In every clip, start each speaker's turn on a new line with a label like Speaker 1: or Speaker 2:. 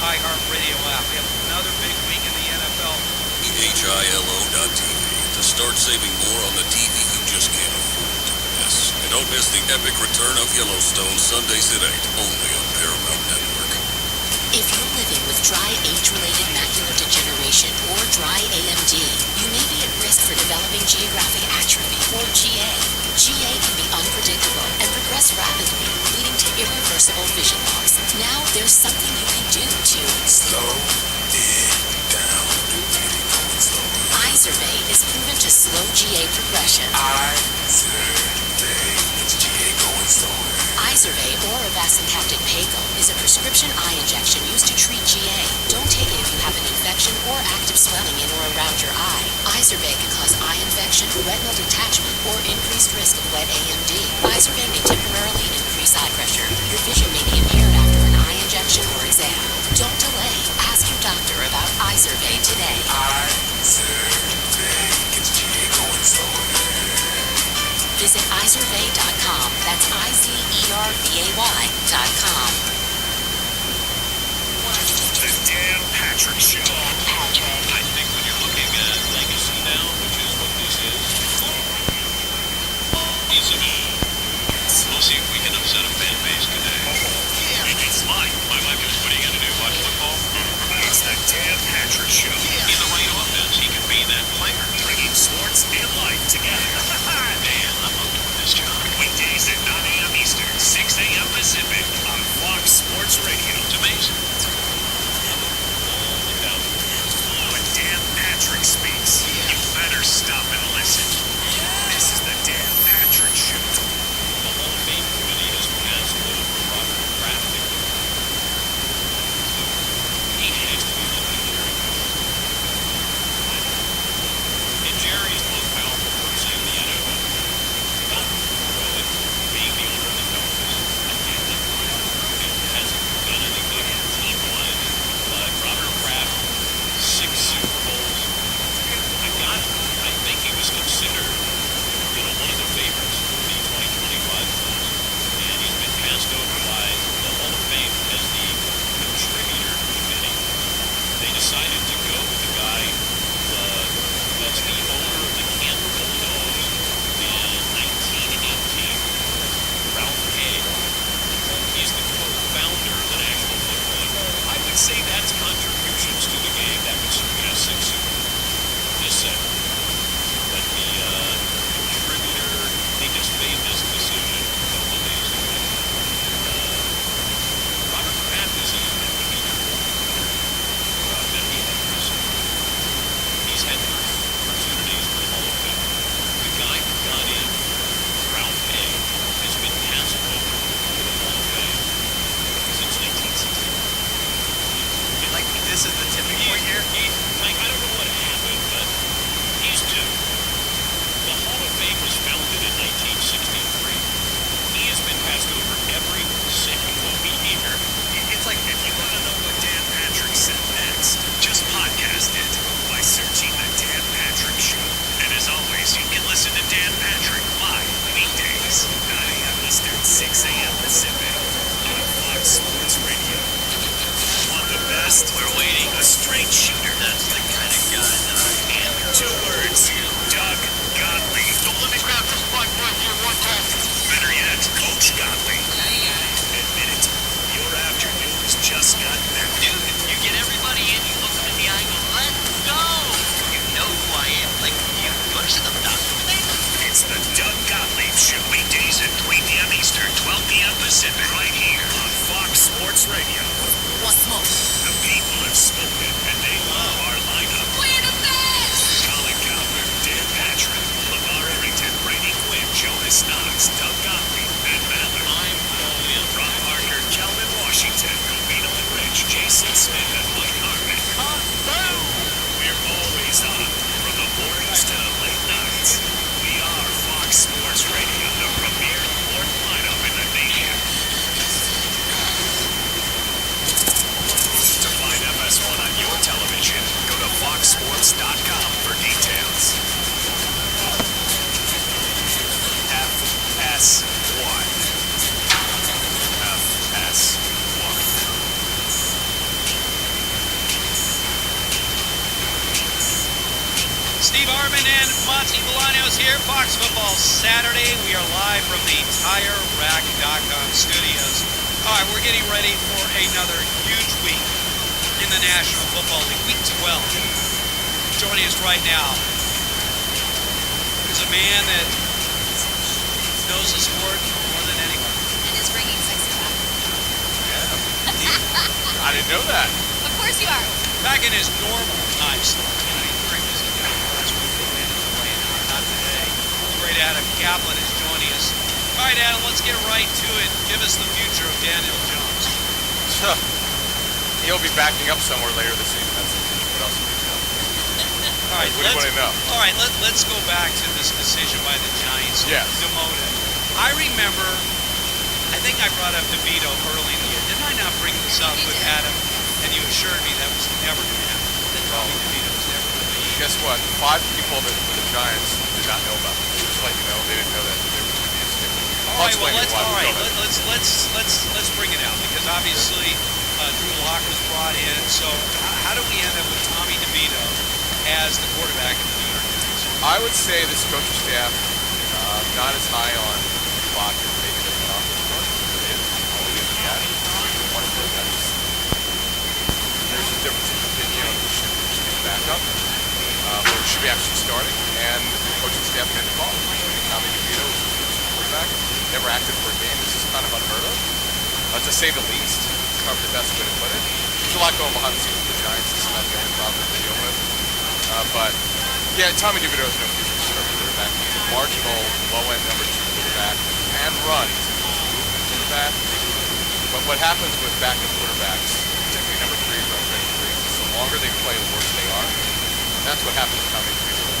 Speaker 1: iHeartRadio app. We have another big week in the NFL.
Speaker 2: HILO.TV to start saving more on the TV you just can't afford to miss. And don't miss the epic return of Yellowstone Sundays at 8, only on Paramount Network.
Speaker 3: If you're living with dry age-related macular degeneration or dry AMD, you may be at risk for developing geographic atrophy or GA. GA can be unpredictable and progress rapidly, leading to irreversible vision loss. Now there's something you can do to
Speaker 4: slow it down.
Speaker 3: Izervay is proven to slow GA progression.
Speaker 4: Izervay makes GA going slower.
Speaker 3: Izervay or avacincaptad pegol is a prescription eye injection used to treat GA. Don't take it if you have an infection or active swelling in or around your eye. Izervay can cause eye infection, retinal detachment, or increased risk of wet AMD. Izervay may temporarily increase eye pressure. Your vision may be impaired after an eye injection or exam. Don't delay. Ask your doctor about Izervay today.
Speaker 4: Izervay gets GA going slower.
Speaker 3: Visit Izervay.com. That's IZERVAY.com.
Speaker 4: The Dan Patrick Show.
Speaker 3: Dan Patrick.
Speaker 5: I think when you're looking at legacy now, which is what this is, we'll see if we can upset a fan base today.
Speaker 4: Yeah, it's mine.
Speaker 5: My wife is putting in to do watch football.
Speaker 4: It's the Dan Patrick Show.
Speaker 5: In the right offense, he can be that player.
Speaker 4: Bringing sports and life together.
Speaker 5: Man, I love doing this job.
Speaker 4: Weekdays at 9 a.m. Eastern,
Speaker 1: Studios here, Fox Football Saturday. We are live from the TireRack.com studios. All right, we're getting ready for another huge week in the National Football League, Week 12. Joining us right now is a man that knows the sport more than anyone.
Speaker 6: And is bringing sexy back.
Speaker 5: I didn't know that.
Speaker 6: Of course you are.
Speaker 1: Back in his normal time slot, he's very busy guy. That's what we're going to play an hour. Not today. Great Adam Kaplan is joining us. All right, Adam, let's get right to it. Give us the future of Daniel Jones.
Speaker 5: He'll be backing up somewhere later this season. That's the future. What else do you know?
Speaker 1: All right,
Speaker 5: What do you want to know?
Speaker 1: All right, let's go back to this decision by the Giants.
Speaker 5: Yes.
Speaker 1: Demoted. I remember, I think I brought up DeVito early in the year. Didn't I not bring this up
Speaker 6: You
Speaker 1: with
Speaker 6: did.
Speaker 1: Adam? And you assured me that was never going to happen. That Tommy DeVito was never going to be.
Speaker 5: Guess what? 5 people that were the Giants did not know about this. Just to let you know, they didn't know that they were going to be a stick.
Speaker 1: All right, well, let's bring it out because obviously Drew Lock was brought in. So how do we end up with Tommy DeVito as the quarterback of the New York Giants?
Speaker 5: I would say this coaching staff not as high on Lock as maybe they thought they were. It is. All we have had. One of those guys. There's a difference in opinion on who should be back up, or should be actually starting, and the coaching staff made the call. Tommy DeVito is the first quarterback. Never acted for a game. This is kind of unheard of, to say the least. It's probably the best way to put it. There's a lot going behind the scenes with the Giants. This is not the only problem they deal with. But yeah, Tommy DeVito has no future starting quarterback. He's a marginal, low-end number 2 quarterback and run. He's a proven quarterback. But what happens with backup quarterbacks, particularly number 3s or number 3s, the longer they play, the worse they are. And that's what happened to Tommy DeVito.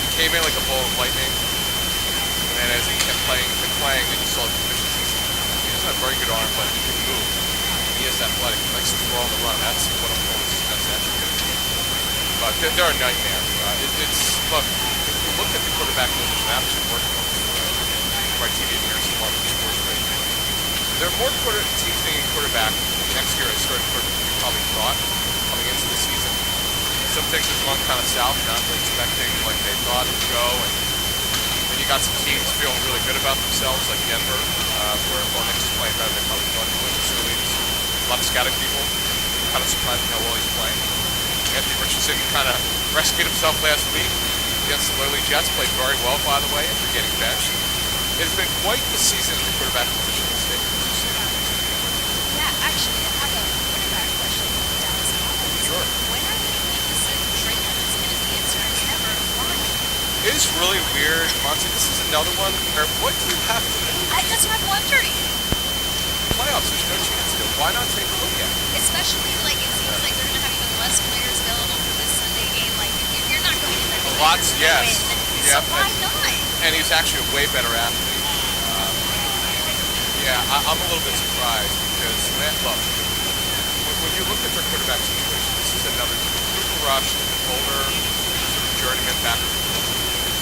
Speaker 5: He came in like a bolt of lightning, and then as he kept playing, then you saw the deficiencies. He doesn't have very good arm, but he can move. He is athletic. He likes to throw on the run. That's what I'm told is his best attribute. But they're a nightmare. Look, if you look at the quarterback position, I'm actually working on my TV appearance in Market Sports Radio. There are more teams needing a quarterback next year as starting quarterback than we probably thought coming into the season. Some things have gone kind of south, not really expecting like they thought it would go. And then you got some teams feeling really good about themselves, like Denver, where Nix is playing better than they probably thought he would. Certainly, a lot of scouting people kind of surprised how well he's playing. Anthony Richardson kind of rescued himself last week against the lowly Jets. Played very well, by the way, after getting benched. It's been quite the season at the quarterback position in the state.
Speaker 6: Yeah, actually, I have a quarterback question for Dallas Cowboys.
Speaker 5: Sure.
Speaker 6: When are they going to send Trey Lance? And his answer is never lying.
Speaker 5: It is really weird, Monty. This is another one where what do you have to do?
Speaker 6: That's what I'm wondering.
Speaker 5: Playoffs, there's no chance to. Why not take a look at it?
Speaker 6: Especially, like, it seems like they're going to have even less players available for this Sunday game. Like, you're not going in there to
Speaker 5: Lots, yes.
Speaker 6: win.
Speaker 5: Yep.
Speaker 6: So why not?
Speaker 5: And he's actually a way better athlete. I'm a little bit surprised because, look, when you look at their quarterback situation, this is another Cooper Rush, older, sort of journeyman backer.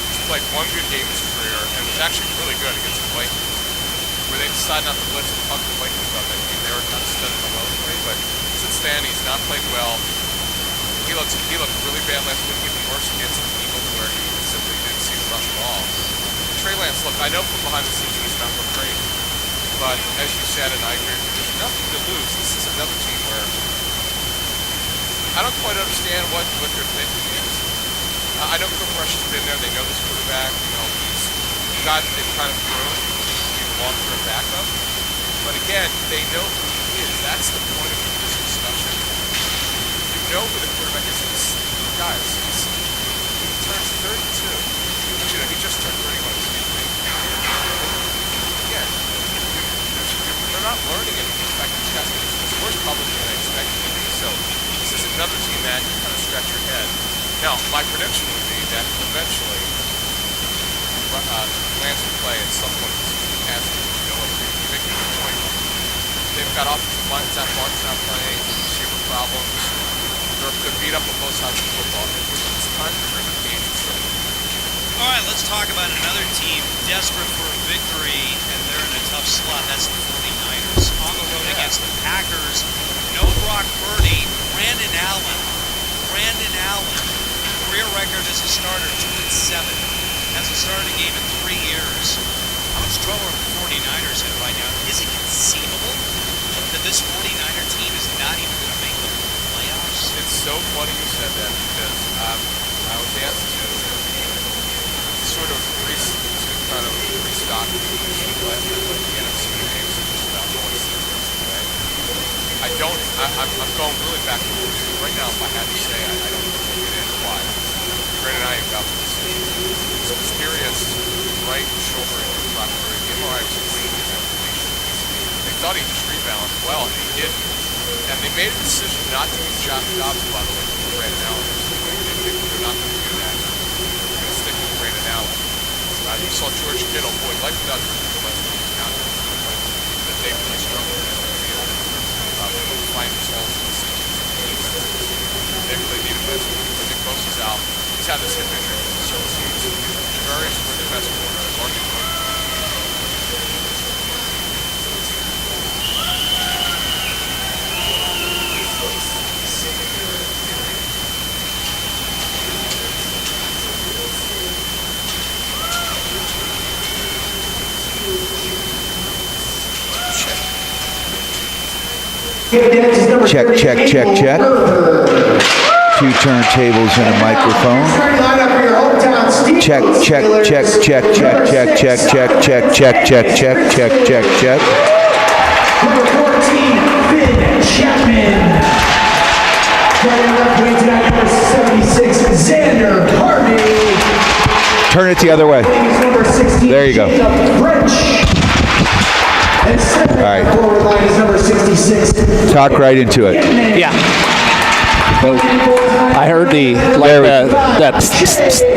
Speaker 5: He's played one good game in his career and was actually really good against the Vikings, where they decided not to blitz and puck the Vikings up. They were kind of studying the well play, but since then he's not played well. He looked really bad last week, even worse against the Eagles, where he simply didn't see the rush at all. Trey Lance, look, I know from behind the scenes he's not looked great, but as you said, and I agree, there's nothing to lose. This is another team where I don't quite understand what their thinking is. I know Cooper Rush has been there. They know this quarterback. He's got it kind of groomed to be the long-term backup. But again, they know who he is. That's the point of this discussion. You know who the quarterback is. Guys, he turns 32. He just turned 31, excuse me. Again, they're not learning anything. In fact, these guys are the worst probably than I expected to be. So this is another team that you kind of scratch your head. Now, my prediction would be that eventually Lance will play at some point this season. As you make a good point. They've got offensive line. Zach Martin's not playing. Receiver problems. They're beat up on both sides of the football. It's time to turn the page and start.
Speaker 1: All right, let's talk about another team desperate for a victory, and they're in a tough slot. That's the 49ers. On the road against the Packers. No Brock Purdy. Brandon Allen. Career record as a starter, 2-7. As a started a game in 3 years. How much trouble are the 49ers in right now? Is it conceivable that this 49er team is not even going to make the playoffs?
Speaker 5: It's so funny you said that because I was asked to sort of kind of restock the game last year with the NFC and AFC just about going seasons, right? I'm going really back to roots. Right now, if I had to say, I don't think it is. Why? Grant and I have got this mysterious right shoulder injury fracture. The MRI was clean as inflammation. They thought he just rebounded well, and he didn't. And they made a decision not to give Josh Dobbs, by the way, for Brandon Allen. They're not going to do that. They're going to stick with Brandon Allen. You saw George Kittle, boy, life without George Kittle last week was not good. Even the day when they struggled in the field, finding his holes in the season. They really need him this week. But Nick Bosa's out. He's had this hip injury for the several seasons. Javarius were the best corner.
Speaker 7: Check, check, check, check. 2 turntables and a microphone. Check, check, check, check, check, check, check, check, check, check, check, check, check, check, check.
Speaker 8: Number 14, Finn Chapman. Running left wing tonight, number 76, Xander Harvey.
Speaker 7: Turn it the other way.
Speaker 8: Number 16,
Speaker 7: there you go.
Speaker 8: French. And center
Speaker 7: right.
Speaker 8: Forward line is number 66.
Speaker 7: Talk right into it.
Speaker 9: Yeah. I heard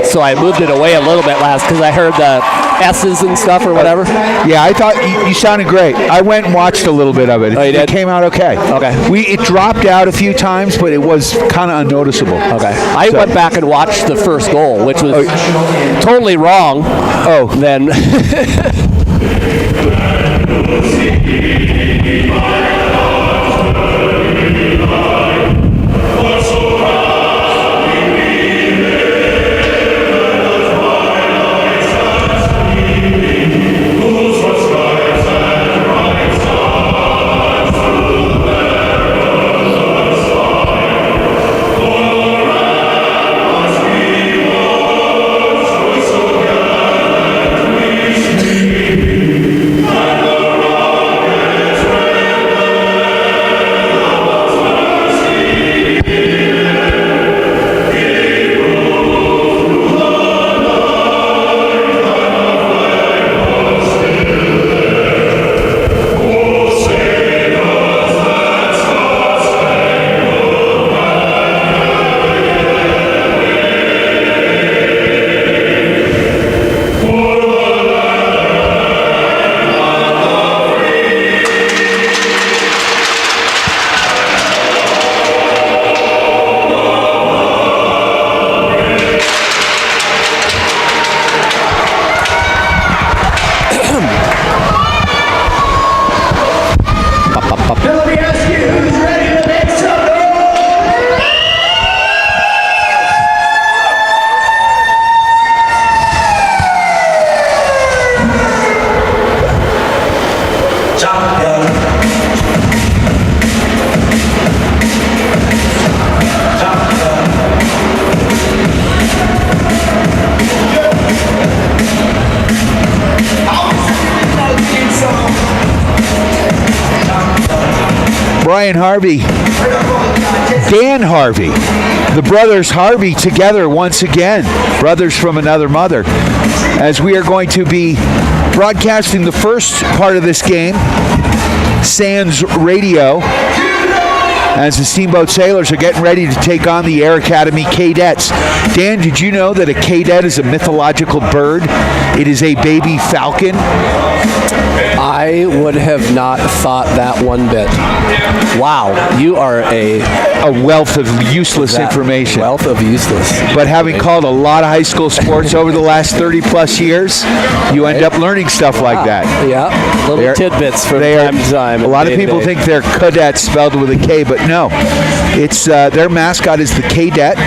Speaker 9: so I moved it away a little bit last because I heard the S's and stuff or whatever.
Speaker 7: Yeah, I thought you sounded great. I went and watched a little bit of it.
Speaker 9: Oh, you did?
Speaker 7: It came out okay.
Speaker 9: Okay.
Speaker 7: It dropped out a few times, but it was kind of unnoticeable.
Speaker 9: Okay. I went back and watched the first goal, which was totally wrong.
Speaker 7: Oh.
Speaker 9: Then.
Speaker 7: Brian Harvey, Dan Harvey, the brothers Harvey together once again, brothers from another mother, as we are going to be broadcasting the first part of this game, Sans Radio, as the Steamboat Sailors are getting ready to take on the Air Academy Cadets. Dan, did you know that a cadet is a mythological bird? It is a baby falcon.
Speaker 9: I would have not thought that one bit. Wow, you are a
Speaker 7: wealth of useless information.
Speaker 9: Wealth of useless.
Speaker 7: But having called a lot of high school sports over the last 30 plus years, you end up learning stuff like that.
Speaker 9: Yeah, little tidbits from time to time.
Speaker 7: A lot of people think they're cadets spelled with a K, but no. It's their mascot is the Cadet.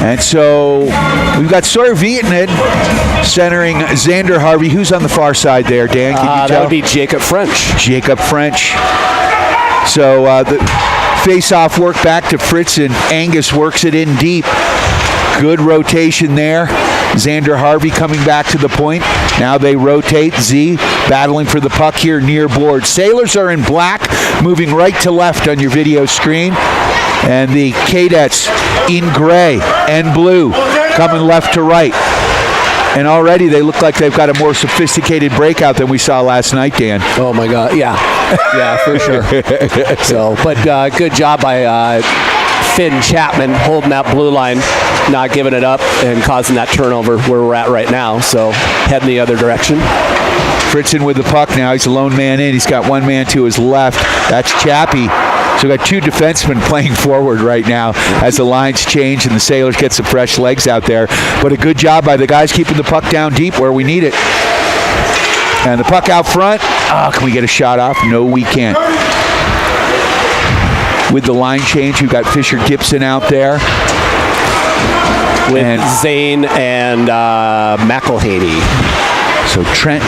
Speaker 7: And so we've got Sawyer Vietnam centering Xander Harvey. Who's on the far side there, Dan? Can you tell?
Speaker 9: That would be Jacob French.
Speaker 7: Jacob French. So the face-off work back to Fritz, and Angus works it in deep. Good rotation there. Xander Harvey coming back to the point. Now they rotate. Z battling for the puck here near board. Sailors are in black, moving right to left on your video screen. And the Cadets in gray and blue coming left to right. And already they look like they've got a more sophisticated breakout than we saw last night, Dan.
Speaker 9: Oh, my God. Yeah. Yeah, for sure. But good job by Finn Chapman holding that blue line, not giving it up, and causing that turnover where we're at right now. So heading the other direction.
Speaker 7: Fritzen with the puck now. He's a lone man in. He's got one man to his left. That's Chappie. So we've got two defensemen playing forward right now as the lines change and the Sailors get some fresh legs out there. But a good job by the guys keeping the puck down deep where we need it. And the puck out front. Oh, can we get a shot off? No, we can't. With the line change, we've got Fisher Gibson out there.
Speaker 9: With Zane and McElhaney.
Speaker 7: So Trenton,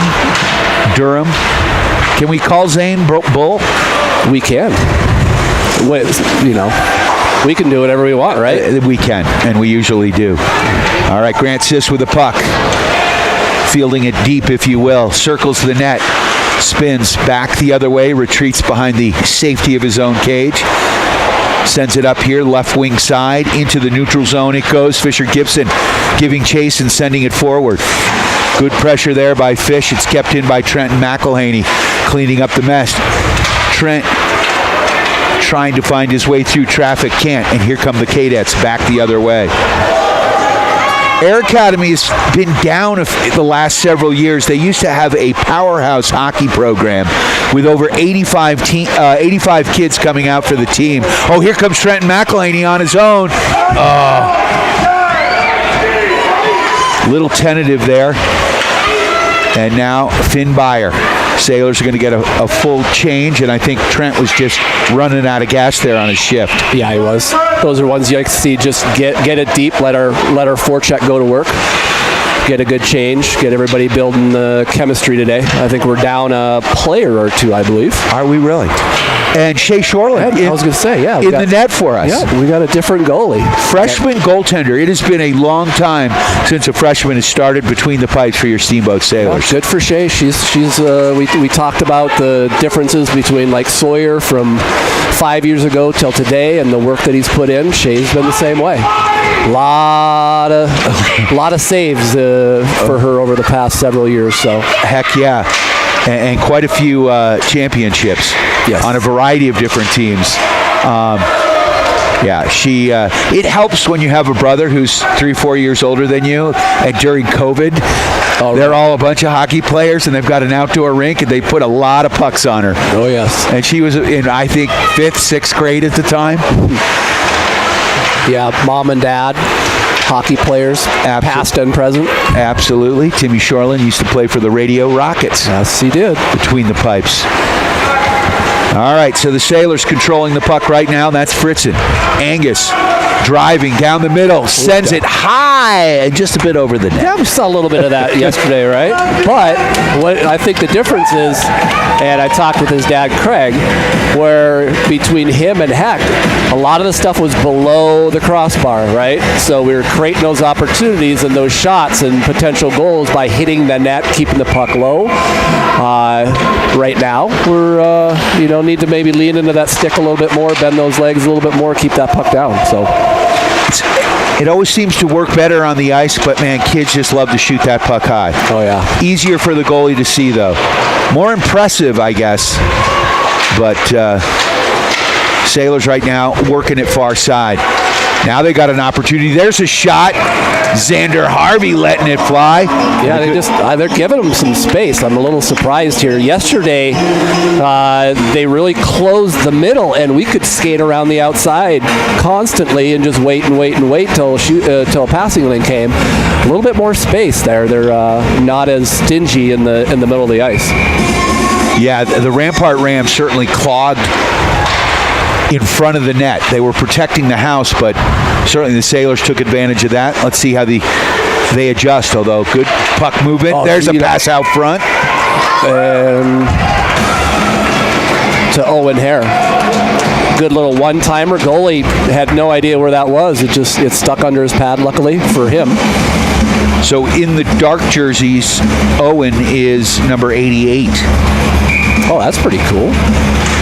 Speaker 7: Durham. Can we call Zane Bull?
Speaker 9: We can. We can do whatever we want, right?
Speaker 7: We can, and we usually do. All right, Grant Sis with the puck. Fielding it deep, if you will. Circles the net. Spins back the other way. Retreats behind the safety of his own cage. Sends it up here, left wing side. Into the neutral zone it goes. Fisher Gibson giving chase and sending it forward. Good pressure there by Fish. It's kept in by Trenton McElhaney. Cleaning up the mess. Trent trying to find his way through traffic, can't, and here come the Cadets back the other way. Air Academy has been down the last several years. They used to have a powerhouse hockey program with over 85 kids coming out for the team. Oh, here comes Trenton McElhaney on his own. Little tentative there. And now Finn Byer. Sailors are going to get a full change, and I think Trent was just running out of gas there on his shift.
Speaker 9: Yeah, he was. Those are ones you like to see. Just get it deep. Let our forecheck go to work. Get a good change. Get everybody building the chemistry today. I think we're down a player or two, I believe.
Speaker 7: Are we really? And Shea Shoreland.
Speaker 9: I was going to say, yeah.
Speaker 7: In the net for us.
Speaker 9: Yeah, we got a different goalie.
Speaker 7: Freshman goaltender. It has been a long time since a freshman has started between the pipes for your Steamboat Sailors.
Speaker 9: Well, good for Shea. We talked about the differences between like Sawyer from 5 years ago till today and the work that he's put in. Shea's been the same way. Lot of saves for her over the past several years. So
Speaker 7: heck yeah. And quite a few championships on a variety of different teams. It helps when you have a brother who's 3-4 years older than you, and during COVID, they're all a bunch of hockey players, and they've got an outdoor rink, and they put a lot of pucks on her.
Speaker 9: Oh, yes.
Speaker 7: And she was in, I think, 5th, 6th grade at the time.
Speaker 9: Yeah, mom and dad, hockey players, past and present.
Speaker 7: Absolutely. Timmy Shoreland used to play for the Radio Rockets.
Speaker 9: Yes, he did.
Speaker 7: Between the pipes. All right, so the Sailors controlling the puck right now. That's Fritzen. Angus driving down the middle, sends it high and just a bit over the net.
Speaker 9: Yeah, we saw a little bit of that yesterday, right? But what I think the difference is, and I talked with his dad, Craig, where between him and Heck, a lot of the stuff was below the crossbar, right? So we were creating those opportunities and those shots and potential goals by hitting the net, keeping the puck low. Right now, we're need to maybe lean into that stick a little bit more, bend those legs a little bit more, keep that puck down. So
Speaker 7: it always seems to work better on the ice, but man, kids just love to shoot that puck high.
Speaker 9: Oh yeah.
Speaker 7: Easier for the goalie to see though. More impressive, I guess. But Sailors right now working it far side. Now they got an opportunity. There's a shot. Xander Harvey letting it fly.
Speaker 9: Yeah, they're giving him some space. I'm a little surprised here. Yesterday, they really closed the middle, and we could skate around the outside constantly and just wait till a passing lane came. A little bit more space there. They're not as stingy in the middle of the ice.
Speaker 7: Yeah, the Rampart Rams certainly clogged in front of the net. They were protecting the house, but certainly the Sailors took advantage of that. Let's see how they adjust, although good puck movement. There's a pass out front.
Speaker 9: And to Owen Hare. Good little one-timer. Goalie had no idea where that was. It stuck under his pad, luckily for him.
Speaker 7: So in the dark jerseys, Owen is number 88.
Speaker 9: Oh, that's pretty cool.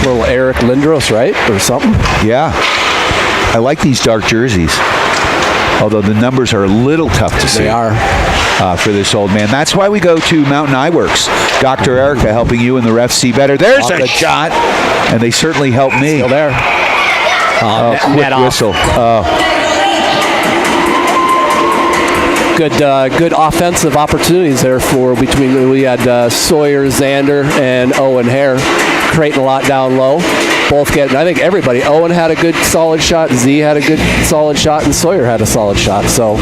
Speaker 9: Little Eric Lindros, right? Or something.
Speaker 7: Yeah. I like these dark jerseys. Although the numbers are a little tough to see.
Speaker 9: They are.
Speaker 7: For this old man. That's why we go to Mountain Eye Works. Dr. Erica helping you and the refs see better. There's a shot. And they certainly helped me.
Speaker 9: Still there.
Speaker 7: Quick whistle.
Speaker 9: Good offensive opportunities there we had Sawyer, Xander, and Owen Hare creating a lot down low. Both getting, I think everybody. Owen had a good solid shot. Z had a good solid shot, and Sawyer had a solid shot. So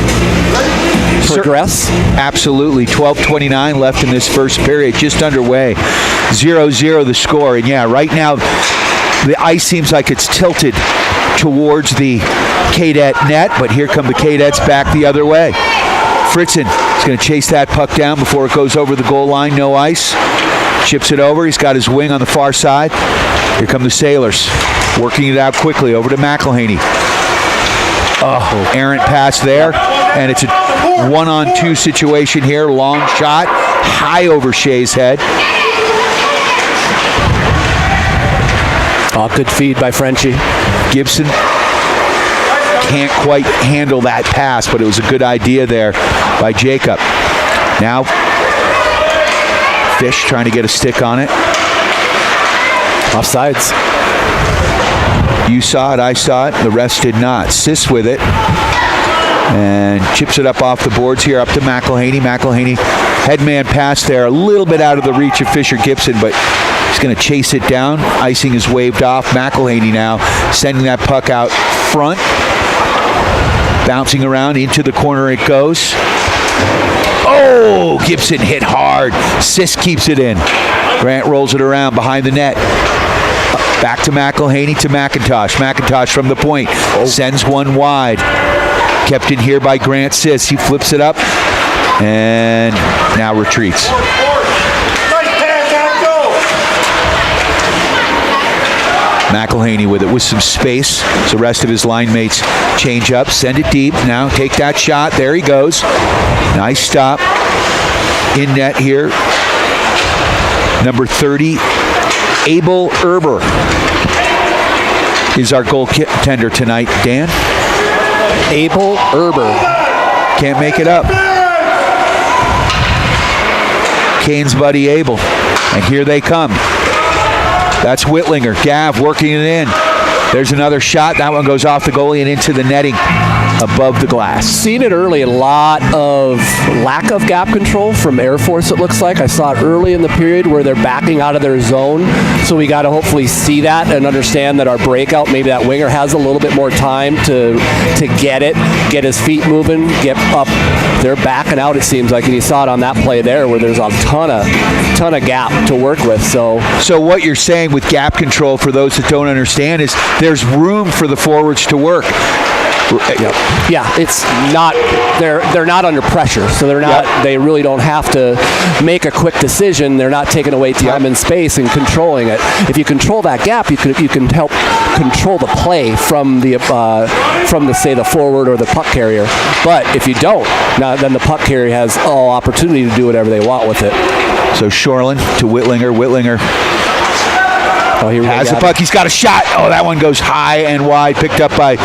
Speaker 9: progress.
Speaker 7: Absolutely. 12:29 left in this first period, just underway. 0-0 the score, and yeah, right now the ice seems like it's tilted towards the Cadet net, but here come the Cadets back the other way. Fritzen is going to chase that puck down before it goes over the goal line. No ice. Chips it over. He's got his wing on the far side. Here come the Sailors. Working it out quickly over to McElhaney. Oh, errant pass there. And it's a 1-on-2 situation here. Long shot. High over Shea's head.
Speaker 9: Oh, good feed by Frenchie.
Speaker 7: Gibson can't quite handle that pass, but it was a good idea there by Jacob. Now, Fish trying to get a stick on it.
Speaker 9: Offsides.
Speaker 7: You saw it, I saw it, the rest did not. Sis with it. And chips it up off the boards here, up to McElhaney. McElhaney, headman pass there, a little bit out of the reach of Fisher Gibson, but he's going to chase it down. Icing is waved off. McElhaney now sending that puck out front. Bouncing around into the corner it goes. Oh, Gibson hit hard. Sis keeps it in. Grant rolls it around behind the net. Back to McElhaney to McIntosh. McIntosh from the point. Sends one wide. Kept in here by Grant Sis. He flips it up and now retreats. McElhaney with it with some space. So the rest of his line mates change up, send it deep. Now take that shot. There he goes. Nice stop. In net here. Number 30, Abel Erber is our goaltender tonight. Dan?
Speaker 9: Abel Erber.
Speaker 7: Can't make it up. Kane's buddy Abel. And here they come. That's Whitlinger. Gav working it in. There's another shot. That one goes off the goalie and into the netting above the glass.
Speaker 9: Seen it early. A lot of lack of gap control from Air Force, it looks like. I saw it early in the period where they're backing out of their zone. So we got to hopefully see that and understand that our breakout, maybe that winger has a little bit more time to get it, get his feet moving, get up. They're backing out, it seems like, and you saw it on that play there where there's a ton of gap to work with. So
Speaker 7: what you're saying with gap control, for those that don't understand, is there's room for the forwards to work.
Speaker 9: Yeah, it's not. They're not under pressure, so they're not. Yep. They really don't have to make a quick decision. They're not taking away time and space and controlling it. If you control that gap, you can help control the play from the say the forward or the puck carrier. But if you don't, then the puck carrier has all opportunity to do whatever they want with it.
Speaker 7: So Shoreland to Whitlinger. Whitlinger.
Speaker 9: Oh, here
Speaker 7: has the puck. He's got a shot. Oh, that one goes high and wide. Picked up by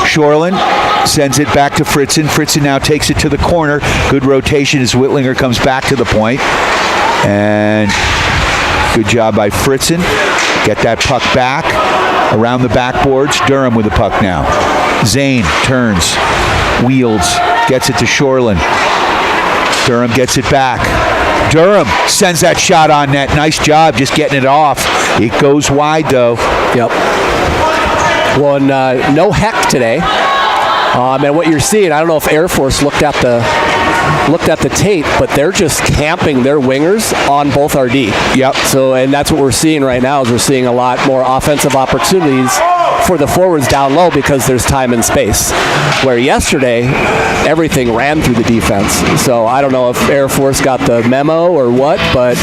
Speaker 7: Shoreland. Sends it back to Fritzen. Fritzen now takes it to the corner. Good rotation as Whitlinger comes back to the point. And good job by Fritzen. Get that puck back around the backboards. Durham with the puck now. Zane turns, wields, gets it to Shoreland. Durham gets it back. Durham sends that shot on net. Nice job just getting it off. It goes wide, though.
Speaker 9: Yep. Well, and, no Heck today. And what you're seeing, I don't know if Air Force looked at the tape, but they're just camping their wingers on both our D.
Speaker 7: Yep.
Speaker 9: So, and that's what we're seeing right now is we're seeing a lot more offensive opportunities for the forwards down low because there's time and space. Where yesterday, everything ran through the defense. So I don't know if Air Force got the memo or what, but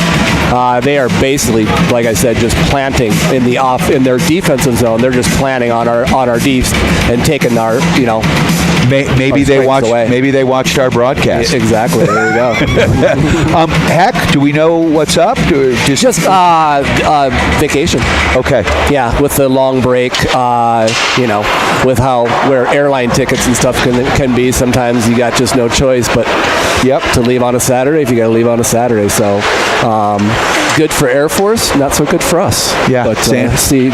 Speaker 9: they are basically, like I said, just planting in their defensive zone. They're just planting on our defs and taking our,
Speaker 7: Maybe they watched.
Speaker 9: away.
Speaker 7: Maybe they watched our broadcast.
Speaker 9: Exactly. There you go.
Speaker 7: Heck, do we know what's up? Or
Speaker 9: Just vacation.
Speaker 7: Okay.
Speaker 9: Yeah, with the long break, with where airline tickets and stuff can be. Sometimes you got just no choice, but to leave on a Saturday if you got to leave on a Saturday. So good for Air Force, not so good for us.
Speaker 7: Yeah,
Speaker 9: but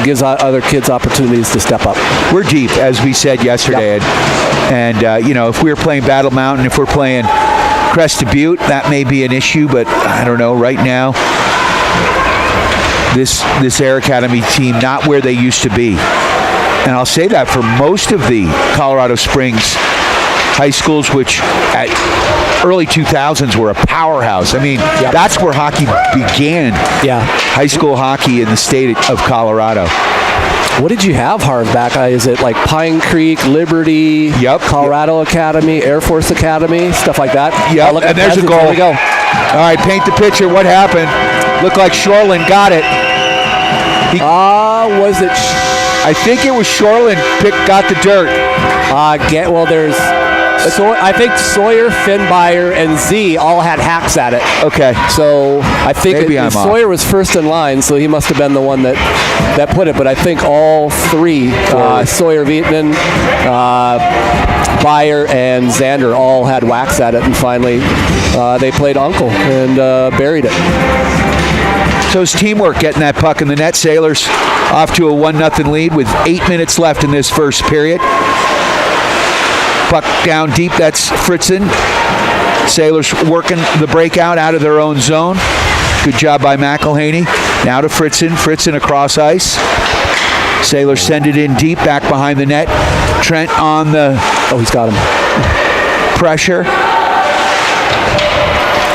Speaker 9: gives other kids opportunities to step up.
Speaker 7: We're deep, as we said yesterday, and if we were playing Battle Mountain, if we're playing Crested Butte, that may be an issue, but I don't know. Right now, this Air Academy team, not where they used to be. And I'll say that for most of the Colorado Springs high schools, which at early 2000s were a powerhouse. I mean, that's where hockey began.
Speaker 9: Yeah.
Speaker 7: High school hockey in the state of Colorado.
Speaker 9: What did you have, Harv, back? Is it like Pine Creek, Liberty, Colorado Academy, Air Force Academy, stuff like that?
Speaker 7: Yeah, and there's a goal.
Speaker 9: There we go.
Speaker 7: All right, paint the picture. What happened? Looked like Shoreland got it.
Speaker 9: Was it?
Speaker 7: I think it was Shoreland got the dirt.
Speaker 9: There's... So I think Sawyer, Finbyer, and Z all had hacks at it.
Speaker 7: Okay.
Speaker 9: So I think Sawyer was first in line, so he must have been the one that put it. But I think all three, Sawyer, Vietman, Byer, and Xander all had whacks at it, and finally they played Uncle and buried it.
Speaker 7: So it's teamwork getting that puck in the net. Sailors off to a 1-0 lead with 8 minutes left in this first period. Puck down deep, that's Fritzen. Sailors working the breakout out of their own zone. Good job by McElhaney. Now to Fritzen. Fritzen across ice. Sailors send it in deep, back behind the net. Trent on the...
Speaker 9: Oh, he's got him.
Speaker 7: Pressure.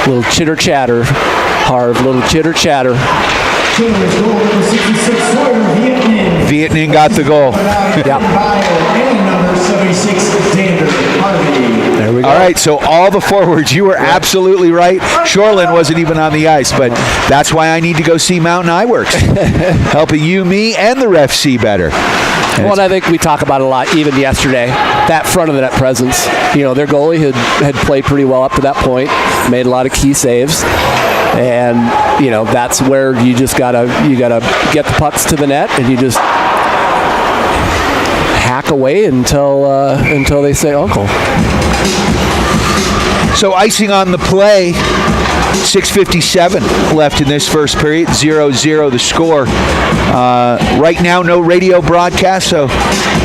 Speaker 9: Little chitter-chatter, Harv. Little chitter-chatter.
Speaker 7: Vietnam got the goal.
Speaker 9: There we go.
Speaker 7: All right, so all the forwards, you were absolutely right. Shoreland wasn't even on the ice, but that's why I need to go see Mountain Eye Works, helping you, me, and the ref see better.
Speaker 9: And I think we talk about it a lot, even yesterday, that front of the net presence. Their goalie had played pretty well up to that point, made a lot of key saves. And that's where you just gotta get the pucks to the net, and you just hack away until they say Uncle.
Speaker 7: So icing on the play, 6:57 left in this first period, 0-0 the score. Right now, no radio broadcast, so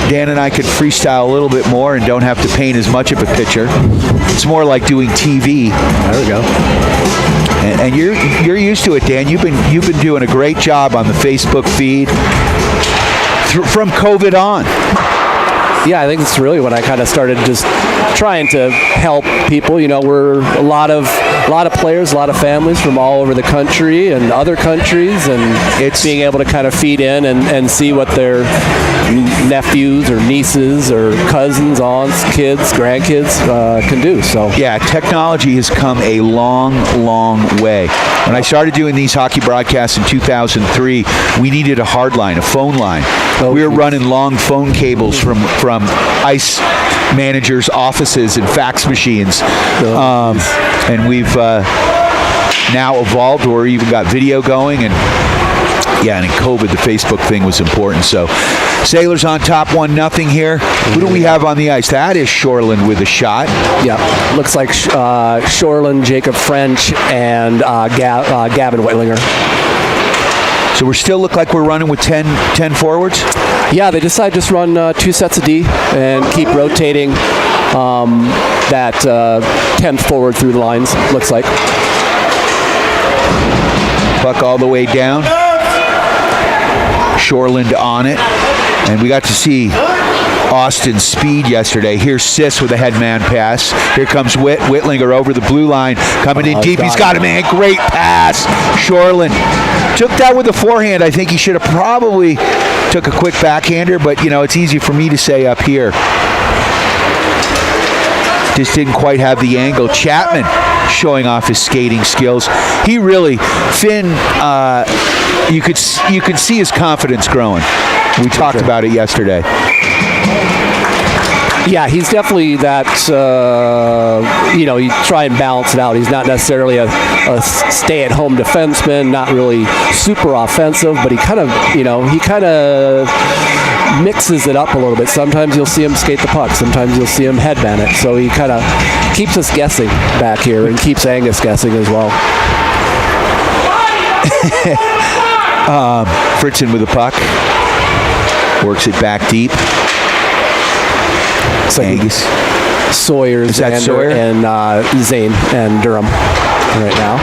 Speaker 7: Dan and I could freestyle a little bit more and don't have to paint as much of a picture. It's more like doing TV.
Speaker 9: There we go.
Speaker 7: And you're used to it, Dan. You've been doing a great job on the Facebook feed from COVID on.
Speaker 9: Yeah, I think it's really when I kind of started just trying to help people. We're a lot of players, a lot of families from all over the country and other countries, and it's being able to kind of feed in and see what their nephews or nieces or cousins, aunts, kids, grandkids can do. So
Speaker 7: yeah, technology has come a long, long way. When I started doing these hockey broadcasts in 2003, we needed a hard line, a phone line. We were running long phone cables from ice managers' offices and fax machines. And we've now evolved, or even got video going. And in COVID, the Facebook thing was important. So Sailors on top 1-0 here. Who do we have on the ice? That is Shoreland with a shot.
Speaker 9: Yeah, looks like Shoreland, Jacob French, and Gavin Whitlinger.
Speaker 7: So we still look like we're running with 10 forwards?
Speaker 9: Yeah, they decided to just run 2 sets of D and keep rotating that 10th forward through the lines, looks like.
Speaker 7: Puck all the way down. Shoreland on it. And we got to see Austin's speed yesterday. Here's Sis with a headman pass. Here comes Whitlinger over the blue line, coming in deep. He's got a man. Great pass. Shoreland took that with a forehand. I think he should have probably took a quick backhander, but it's easy for me to say up here. Just didn't quite have the angle. Chapman showing off his skating skills. He really, Finn, you could see his confidence growing. We talked about it yesterday.
Speaker 9: Yeah, he's definitely that, you try and balance it out. He's not necessarily a stay-at-home defenseman, not really super offensive, but he kind of mixes it up a little bit. Sometimes you'll see him skate the puck. Sometimes you'll see him headman it. So he kind of keeps us guessing back here and keeps Angus guessing as well.
Speaker 7: Fritzen with the puck. Works it back deep.
Speaker 9: So Angus. Sawyer's
Speaker 7: Is that
Speaker 9: Xander
Speaker 7: Sawyer?
Speaker 9: And Zane and Durham right now.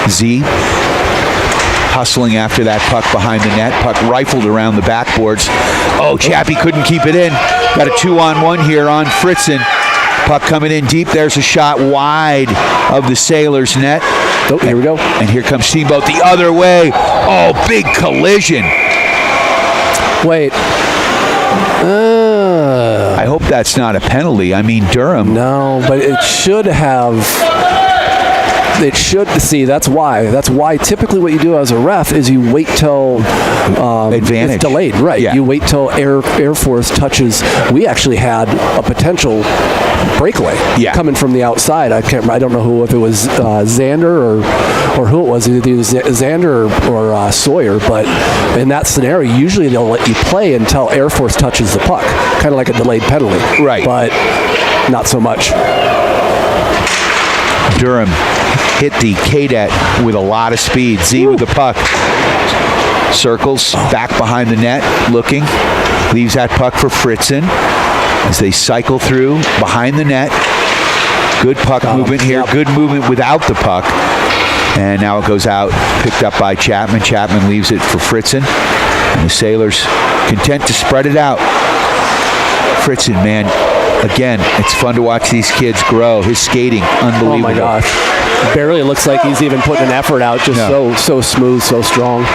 Speaker 7: Z hustling after that puck behind the net. Puck rifled around the backboards. Oh, Chappie couldn't keep it in. Got a 2-on-1 here on Fritzen. Puck coming in deep. There's a shot wide of the Sailors' net.
Speaker 9: Oh, here we go.
Speaker 7: And here comes Steamboat the other way. Oh, big collision.
Speaker 9: Wait.
Speaker 7: I hope that's not a penalty. I mean, Durham.
Speaker 9: No, but it should have. It should. See, that's why. That's why typically what you do as a ref is you wait till
Speaker 7: advantage.
Speaker 9: It's delayed. Right.
Speaker 7: Yeah.
Speaker 9: You wait till Air Force touches. We actually had a potential breakaway coming from the outside. I don't know if it was Xander or who it was. Either it was Xander or Sawyer. But in that scenario, usually they'll let you play until Air Force touches the puck, kind of like a delayed penalty.
Speaker 7: Right.
Speaker 9: But not so much.
Speaker 7: Durham hit the Cadet with a lot of speed. Z with the puck. Circles back behind the net, looking. Leaves that puck for Fritzen as they cycle through behind the net. Good puck movement here.
Speaker 9: Yep.
Speaker 7: Good movement without the puck. And now it goes out, picked up by Chapman. Chapman leaves it for Fritzen. And the Sailors content to spread it out. Fritzen, man, again, it's fun to watch these kids grow. His skating, unbelievable.
Speaker 9: Oh my gosh. Barely looks like he's even putting an effort out. Just so smooth, so strong.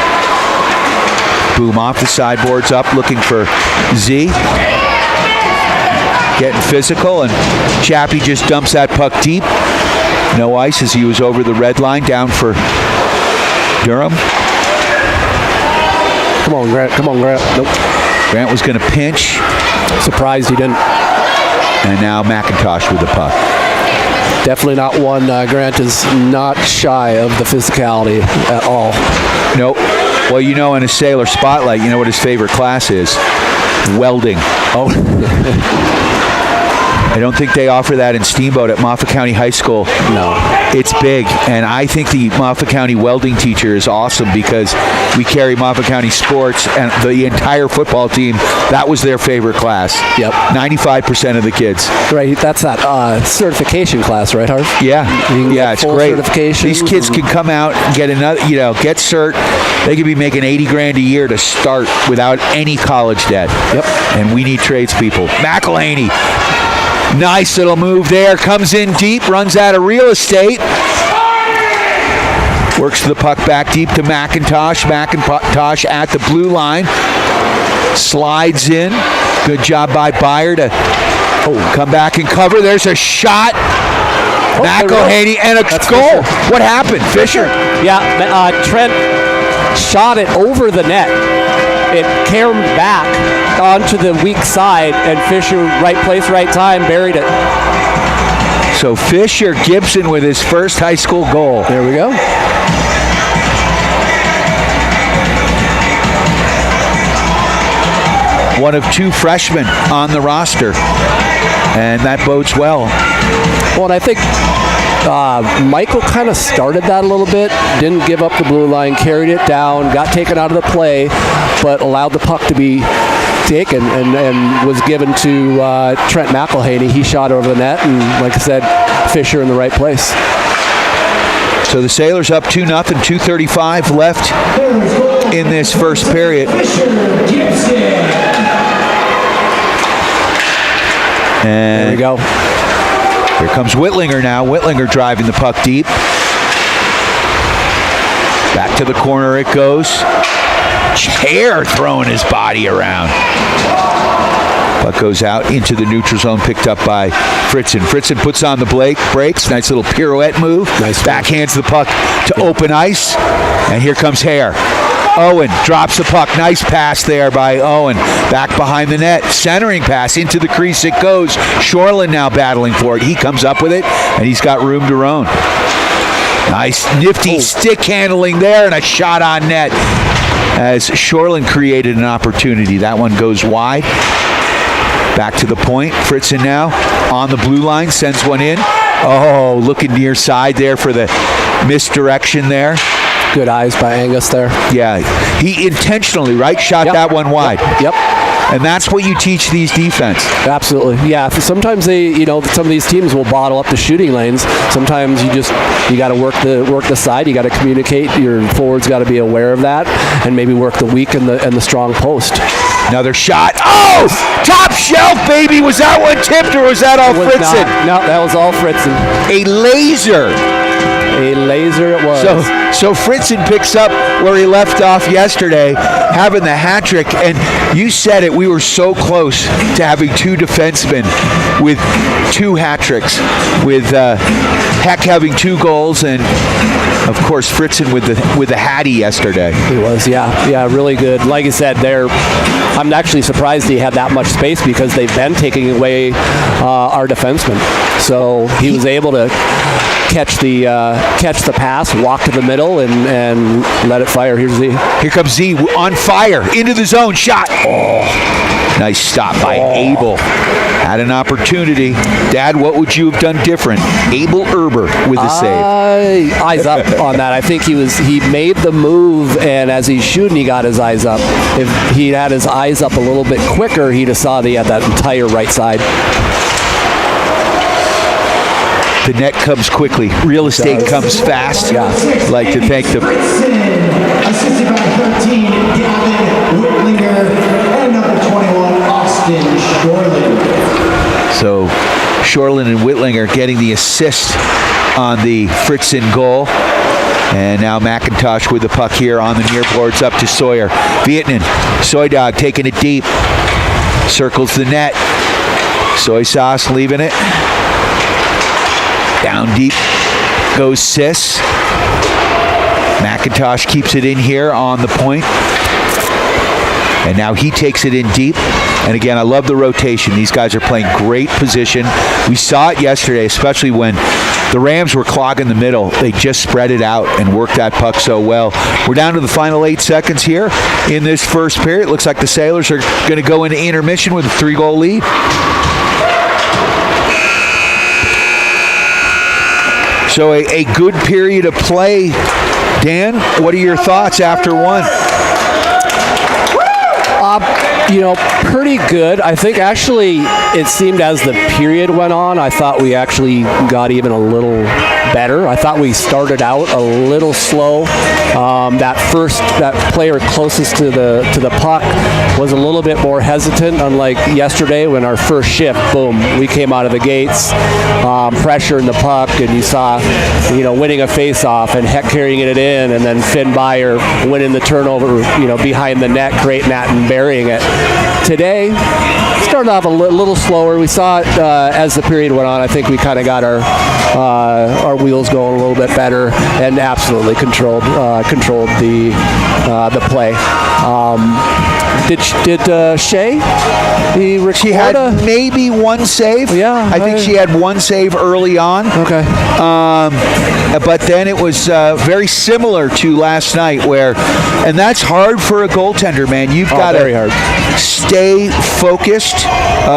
Speaker 7: Boom off the sideboards up, looking for Z. Getting physical, and Chappie just dumps that puck deep. No ice as he was over the red line, down for Durham.
Speaker 9: Come on, Grant. Come on, Grant. Nope.
Speaker 7: Grant was going to pinch.
Speaker 9: Surprised he didn't.
Speaker 7: And now McIntosh with the puck.
Speaker 9: Definitely not one. Grant is not shy of the physicality at all.
Speaker 7: Nope. Well, in a Sailor spotlight, you know what his favorite class is? Welding.
Speaker 9: Oh.
Speaker 7: I don't think they offer that in Steamboat at Moffat County High School.
Speaker 9: No.
Speaker 7: It's big, and I think the Moffat County welding teacher is awesome because we carry Moffat County sports, and the entire football team, that was their favorite class.
Speaker 9: Yep.
Speaker 7: 95% of the kids.
Speaker 9: Right, that's that certification class, right, Harv?
Speaker 7: Yeah, it's great. These kids can come out and get another, get cert. They could be making $80,000 a year to start without any college debt.
Speaker 9: Yep.
Speaker 7: And we need tradespeople. McElhaney. Nice little move there. Comes in deep, runs out of real estate. Works the puck back deep to McIntosh. McIntosh at the blue line. Slides in. Good job by Byer to come back and cover. There's a shot. McElhaney and a goal.
Speaker 9: Fisher.
Speaker 7: What happened? Fisher?
Speaker 9: Yeah, Trent shot it over the net. It caromed back onto the weak side, and Fisher, right place, right time, buried it.
Speaker 7: So Fisher Gibson with his first high school goal.
Speaker 9: There we go.
Speaker 7: One of two freshmen on the roster, and that bodes well.
Speaker 9: Well, and I think Michael kind of started that a little bit, didn't give up the blue line, carried it down, got taken out of the play, but allowed the puck to be taken and was given to Trent McElhaney. He shot over the net, and like I said, Fisher in the right place.
Speaker 7: So the Sailors up 2-0, 2:35 left in this first period. And
Speaker 9: There we go.
Speaker 7: here comes Whitlinger now. Whitlinger driving the puck deep. Back to the corner it goes. Hare throwing his body around. Puck goes out into the neutral zone, picked up by Fritzen. Fritzen puts on the brakes. Nice little pirouette move.
Speaker 9: Nice.
Speaker 7: Backhands the puck to open ice. And here comes Hare. Owen drops the puck. Nice pass there by Owen. Back behind the net. Centering pass into the crease it goes. Shoreland now battling for it. He comes up with it, and he's got room to roam. Nice nifty stick handling there, and a shot on net as Shoreland created an opportunity. That one goes wide. Back to the point. Fritzen now on the blue line, sends one in. Oh, looking near side there for the misdirection there.
Speaker 9: Good eyes by Angus there.
Speaker 7: Yeah, he intentionally, right, shot that one wide.
Speaker 9: Yep.
Speaker 7: And that's what you teach these defense.
Speaker 9: Absolutely. Yeah. Sometimes some of these teams will bottle up the shooting lanes. Sometimes you got to work the side. You got to communicate. Your forwards got to be aware of that, and maybe work the weak and the strong post.
Speaker 7: Another shot. Oh, top shelf, baby. Was that one tipped or was that all Fritzen?
Speaker 9: No, that was all Fritzen.
Speaker 7: A laser.
Speaker 9: A laser it was.
Speaker 7: So Fritzen picks up where he left off yesterday, having the hat trick. And you said it, we were so close to having two defensemen with two hat tricks, with Heck having 2 goals, and of course Fritzen with the hattie yesterday.
Speaker 9: He was, yeah, really good. Like I said, I'm actually surprised he had that much space because they've been taking away our defensemen. So he was able to catch the pass, walk to the middle, and let it fire. Here's Z.
Speaker 7: Here comes Z on fire into the zone. Shot. Oh, nice stop by Abel. Had an opportunity. Dad, what would you have done different? Abel Erber with the save.
Speaker 9: Eyes up on that. I think he made the move, and as he's shooting, he got his eyes up. If he had his eyes up a little bit quicker, he'd have saw he had that entire right side.
Speaker 7: The net comes quickly. Real estate comes fast.
Speaker 9: Yeah.
Speaker 7: I'd like to thank the...
Speaker 8: Assisted by 13, Gavin Whitlinger, and number 21, Austin Shoreland.
Speaker 7: So Shoreland and Whitlinger getting the assist on the Fritzen goal. And now McIntosh with the puck here on the near boards up to Sawyer. Vietnam, Soy Dog taking it deep. Circles the net. Soy Sauce leaving it. Down deep goes Sis. McIntosh keeps it in here on the point. And now he takes it in deep. And again, I love the rotation. These guys are playing great position. We saw it yesterday, especially when the Rams were clogging the middle. They just spread it out and worked that puck so well. We're down to the final 8 seconds here in this first period. Looks like the Sailors are going to go into intermission with a 3-goal lead. So a good period of play. Dan, what are your thoughts after one?
Speaker 9: Pretty good. I think actually it seemed as the period went on, I thought we actually got even a little better. I thought we started out a little slow. That player closest to the puck was a little bit more hesitant, unlike yesterday when our first shift, boom, we came out of the gates, pressuring the puck, and you saw, winning a face-off and Heck carrying it in, and then Finn Byer winning the turnover, behind the net, creating that and burying it. Today, started off a little slower. We saw it as the period went on. I think we kind of got our wheels going a little bit better and absolutely controlled the play. Did Shea?
Speaker 7: She had maybe one save.
Speaker 9: Yeah,
Speaker 7: I think she had one save early on.
Speaker 9: Okay.
Speaker 7: But then it was very similar to last night, and that's hard for a goaltender, man. You've got to stay focused.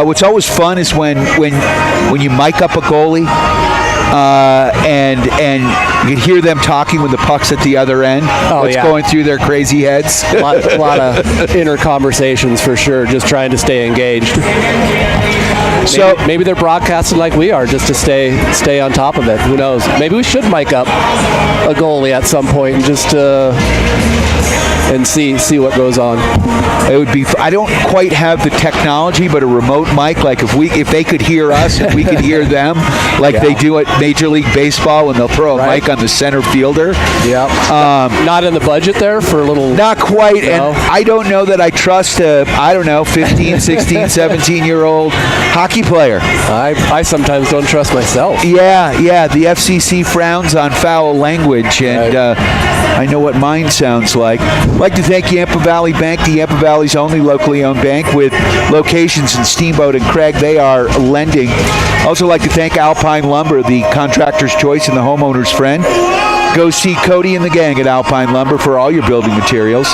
Speaker 7: What's always fun is when you mic up a goalie and you could hear them talking when the puck's at the other end. What's going through their crazy heads?
Speaker 9: A lot of inner conversations for sure, just trying to stay engaged. So maybe they're broadcasting like we are, just to stay on top of it. Who knows? Maybe we should mic up a goalie at some point and just and see what goes on.
Speaker 7: It would be. I don't quite have the technology, but a remote mic, like if they could hear us and we could hear them, like they do at Major League Baseball when they'll throw a mic on the center fielder.
Speaker 9: Yeah. Not in the budget there for a little.
Speaker 7: Not quite,
Speaker 9: no.
Speaker 7: And I don't know that I trust a 15, 16, 17-year-old hockey player.
Speaker 9: I sometimes don't trust myself.
Speaker 7: Yeah. The FCC frowns on foul language, and I know what mine sounds like. I'd like to thank Yampa Valley Bank, the Yampa Valley's only locally owned bank with locations in Steamboat and Craig. They are lending. Also like to thank Alpine Lumber, the contractor's choice and the homeowner's friend. Go see Cody and the gang at Alpine Lumber for all your building materials.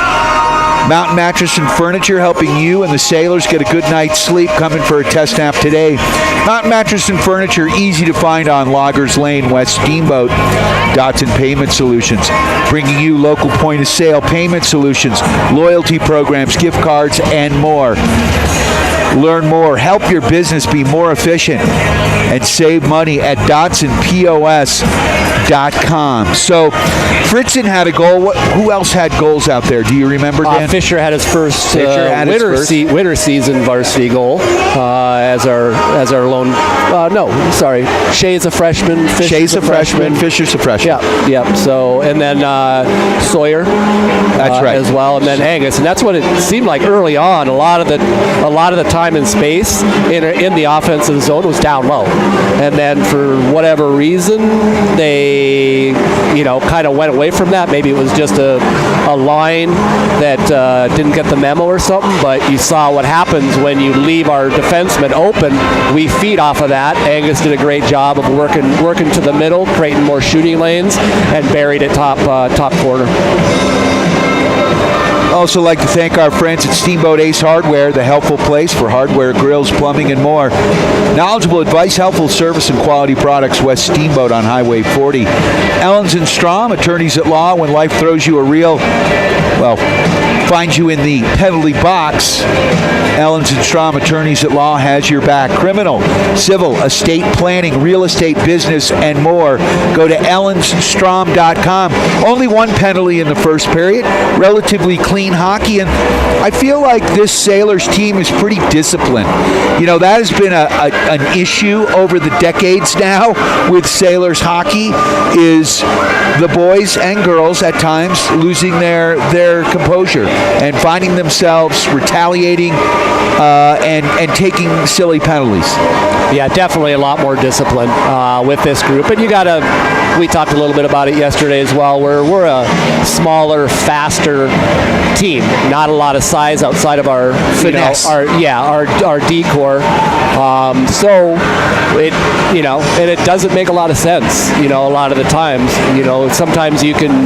Speaker 7: Mountain Mattress and Furniture, helping you and the sailors get a good night's sleep, coming for a test nap today. Mountain Mattress and Furniture, easy to find on Loggers Lane, West Steamboat. Dotson Payment Solutions, bringing you local point-of-sale payment solutions, loyalty programs, gift cards, and more. Learn more. Help your business be more efficient and save money at DotsonPOS.com. So, Fritzen had a goal. Who else had goals out there? Do you remember, Dan?
Speaker 9: Fisher had his first winter season varsity goal as our lone. Shea's a freshman.
Speaker 7: Shea's a freshman. Fisher's a freshman.
Speaker 9: Yeah. So, and then Sawyer.
Speaker 7: That's right.
Speaker 9: As well, and then Angus, and that's what it seemed like early on. A lot of the time and space in the offensive zone was down low, and then for whatever reason they kind of went away from that. Maybe it was just a line that didn't get the memo or something, but you saw what happens when you leave our defensemen open. We feed off of that. Angus did a great job of working to the middle, creating more shooting lanes, and buried it top corner.
Speaker 7: Also like to thank our friends at Steamboat Ace Hardware, the helpful place for hardware, grills, plumbing, and more. Knowledgeable advice, helpful service, and quality products. West Steamboat on Highway 40. Ellens and Strom, attorneys at law. When life throws you finds you in the penalty box, Ellens and Strom, attorneys at law, has your back. Criminal, civil, estate planning, real estate, business, and more. Go to ellensstrom.com. Only one penalty in the first period. Relatively clean hockey, and I feel like this Sailors team is pretty disciplined. That has been an issue over the decades now with Sailors hockey, is the boys and girls at times losing their composure and finding themselves retaliating and taking silly penalties.
Speaker 9: Yeah, definitely a lot more discipline with this group. And we talked a little bit about it yesterday as well, where we're a smaller, faster team. Not a lot of size outside of our
Speaker 7: finesse.
Speaker 9: Our D-core. So and it doesn't make a lot of sense, a lot of the times. Sometimes you can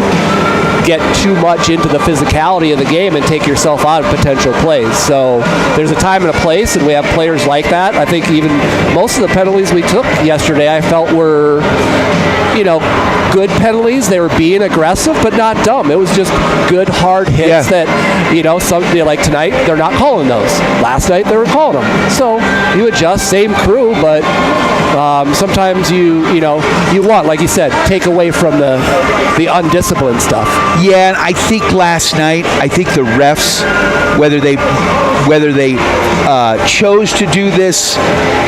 Speaker 9: get too much into the physicality of the game and take yourself out of potential plays. So there's a time and a place, and we have players like that. I think even most of the penalties we took yesterday, I felt were, good penalties. They were being aggressive, but not dumb. It was just good, hard hits that, like tonight, they're not calling those. Last night, they were calling them. So you adjust, same crew, but sometimes you want, like you said, take away from the undisciplined stuff.
Speaker 7: Yeah, and I think last night, the refs, whether they chose to do this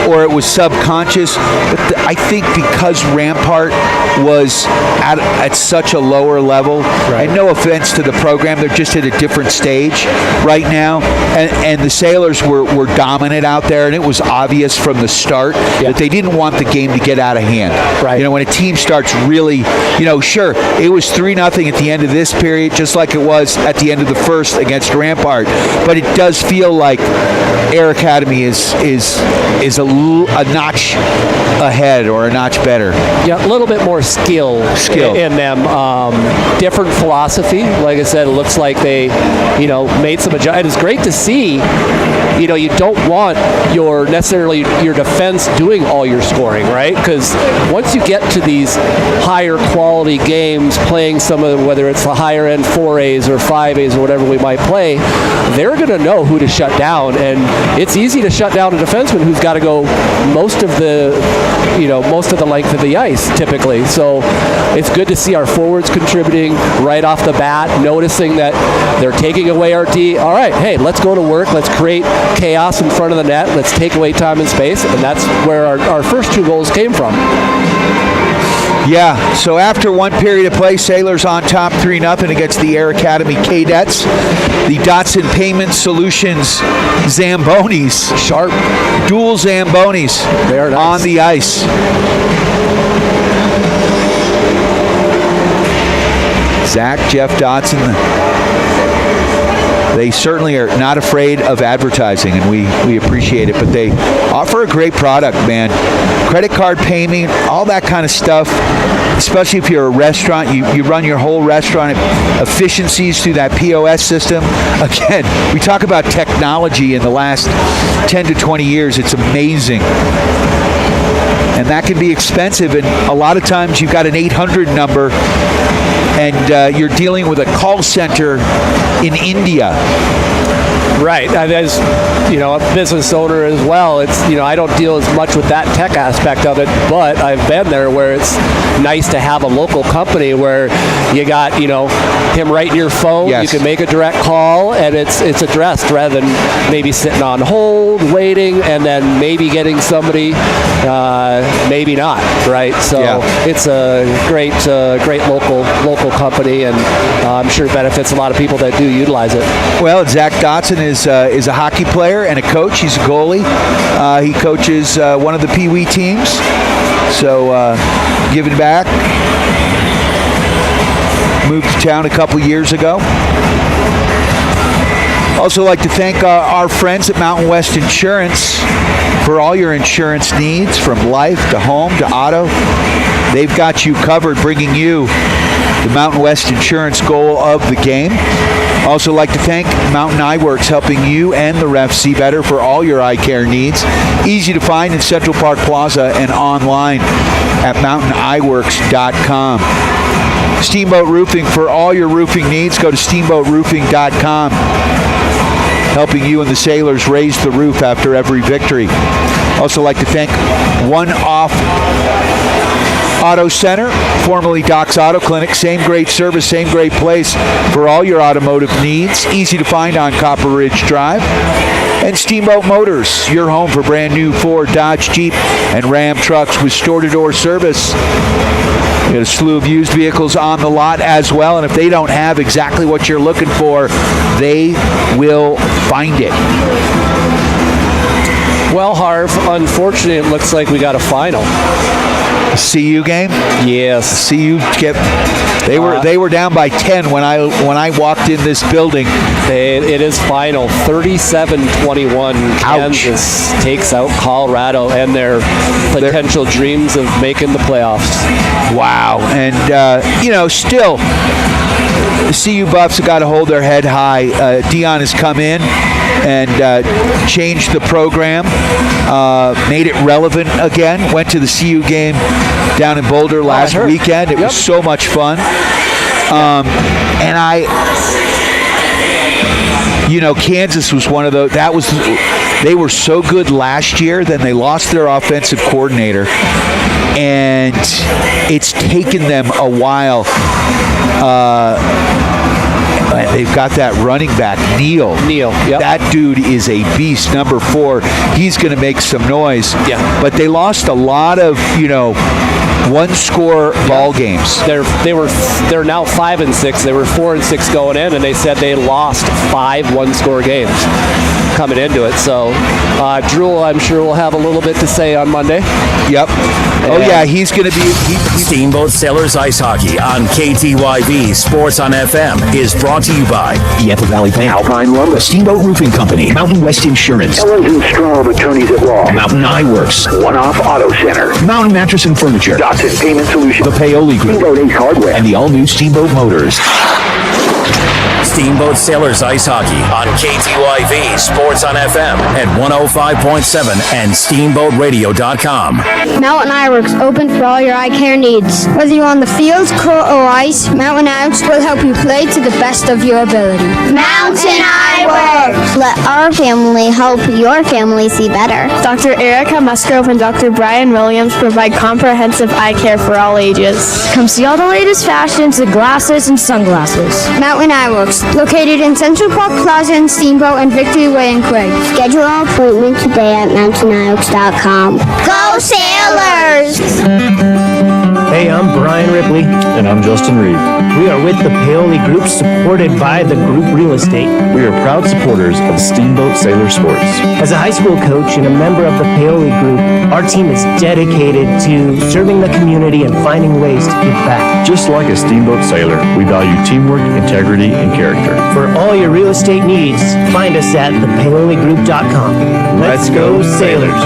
Speaker 7: or it was subconscious, but I think because Rampart was at such a lower level, and no offense to the program, they're just at a different stage right now, and the Sailors were dominant out there, and it was obvious from the start that they didn't want the game to get out of hand. Right. When a team starts really, sure, it was 3-0 at the end of this period, just like it was at the end of the first against Rampart, but it does feel feel like Air Academy is a notch ahead or a notch better.
Speaker 9: Yeah, a little bit more skill in them. Different philosophy. Like I said, it looks like they, made some adjustments. It's great to see. You don't want your defense doing all your scoring, right? Because once you get to these higher quality games, playing some of them, whether it's the higher end 4As or 5As or whatever we might play, they're going to know who to shut down, and it's easy to shut down a defenseman who's got to go most of the length of the ice typically. So it's good to see our forwards contributing right off the bat, noticing that they're taking away our D. All right, hey, let's go to work. Let's create chaos in front of the net. Let's take away time and space, and that's where our first 2 goals came from.
Speaker 7: Yeah, so after 1 period of play, Sailors on top 3-0 against the Air Academy Cadets. The Dotson Payment Solutions Zambonis.
Speaker 9: Sharp.
Speaker 7: Dual Zambonis
Speaker 9: Nice.
Speaker 7: on the ice. Zach, Jeff Dotson, they certainly are not afraid of advertising, and we appreciate it, but they offer a great product, man. Credit card payment, all that kind of stuff, especially if you're a restaurant, you run your whole restaurant, efficiencies through that POS system. Again, we talk about technology in the last 10 to 20 years. It's amazing. And that can be expensive, and a lot of times you've got an 800 number and you're dealing with a call center in India.
Speaker 9: Right. As a business owner as well, it's I don't deal as much with that tech aspect of it, but I've been there where it's nice to have a local company where you got him right in your phone.
Speaker 7: Yes.
Speaker 9: You can make a direct call and it's addressed rather than maybe sitting on hold, waiting, and then maybe getting somebody, maybe not. Right. So it's a great local company, and I'm sure it benefits a lot of people that do utilize it.
Speaker 7: Well, Zach Dotson is a hockey player and a coach. He's a goalie. He coaches one of the Pee Wee teams. So giving back. Moved to town a couple years ago. Also like to thank our friends at Mountain West Insurance for all your insurance needs, from life to home to auto. They've got you covered, bringing you the Mountain West Insurance goal of the game. Also like to thank Mountain Eye Works, helping you and the refs see better for all your eye care needs. Easy to find in Central Park Plaza and online at mountaineyeworks.com. Steamboat Roofing, for all your roofing needs, go to steamboatroofing.com. Helping you and the Sailors raise the roof after every victory. Also like to thank One Off Auto Center, formerly Doc's Auto Clinic. Same great service, same great place for all your automotive needs. Easy to find on Copper Ridge Drive. And Steamboat Motors, your home for brand new Ford, Dodge, Jeep, and Ram trucks with store-to-door service. You got a slew of used vehicles on the lot as well, and if they don't have exactly what you're looking for, they will find it.
Speaker 9: Well, Harv, unfortunately, it looks like we got a final.
Speaker 7: CU game?
Speaker 9: Yes.
Speaker 7: CU kept. They were down by 10 when I walked in this building.
Speaker 9: It is final. 37-21. Kansas takes out Colorado and their potential dreams of making the playoffs.
Speaker 7: Wow. And still, the CU Buffs have got to hold their head high. Dion has come in and changed the program, made it relevant again. Went to the CU game down in Boulder last weekend. It was so much fun. And Kansas was one of those. They were so good last year. Then they lost their offensive coordinator, and it's taken them a while. They've got that running back, Neal.
Speaker 9: Yep.
Speaker 7: That dude is a beast. Number 4. He's going to make some noise.
Speaker 9: Yeah.
Speaker 7: But they lost a lot of, one-score ball games.
Speaker 9: They're now 5-6. They were 4-6 going in, and they said they lost 5 one-score games. coming into it. So Drew, I'm sure, will have a little bit to say on Monday.
Speaker 7: Yep. Oh, yeah, he's going to be...
Speaker 10: Steamboat Sailors Ice Hockey on KTYV Sports on FM is brought to you by
Speaker 11: Yampa Valley Bank, Alpine Lumber, Steamboat Roofing Company, Mountain West Insurance, Ellens & Strom Attorneys at Law, Mountain Eye Works, One Off Auto Center, Mountain Mattress and Furniture, Dotson Payment Solutions, the Paoli Group, Steamboat Ace Hardware, and the all-new Steamboat Motors.
Speaker 10: Steamboat Sailors Ice Hockey on KTYV Sports on FM at 105.7 and SteamboatRadio.com.
Speaker 12: Mountain Eye Works, open for all your eye care needs. Whether you're on the field, court, or ice, Mountain Eye Works will help you play to the best of your ability.
Speaker 13: Mountain Eye Works! Let our family help your family see better.
Speaker 14: Dr. Erica Musgrove and Dr. Brian Williams provide comprehensive eye care for all ages.
Speaker 12: Come see all the latest fashions in glasses and sunglasses.
Speaker 13: Mountain Eye Works,
Speaker 12: located in Central Park Plaza in Steamboat and Victory Way in Quig.
Speaker 13: Schedule an appointment today at mountaineyewooks.com. Go Sailors!
Speaker 15: Hey, I'm Brian Ripley.
Speaker 16: And I'm Justin Reed.
Speaker 15: We are with the Paoli Group, supported by the Group Real Estate.
Speaker 16: We are proud supporters of Steamboat Sailor Sports.
Speaker 15: As a high school coach and a member of the Paoli Group, our team is dedicated to serving the community and finding ways to give back.
Speaker 16: Just like a Steamboat Sailor, we value teamwork, integrity, and character.
Speaker 15: For all your real estate needs, find us at thepaoligroup.com. Let's go Sailors!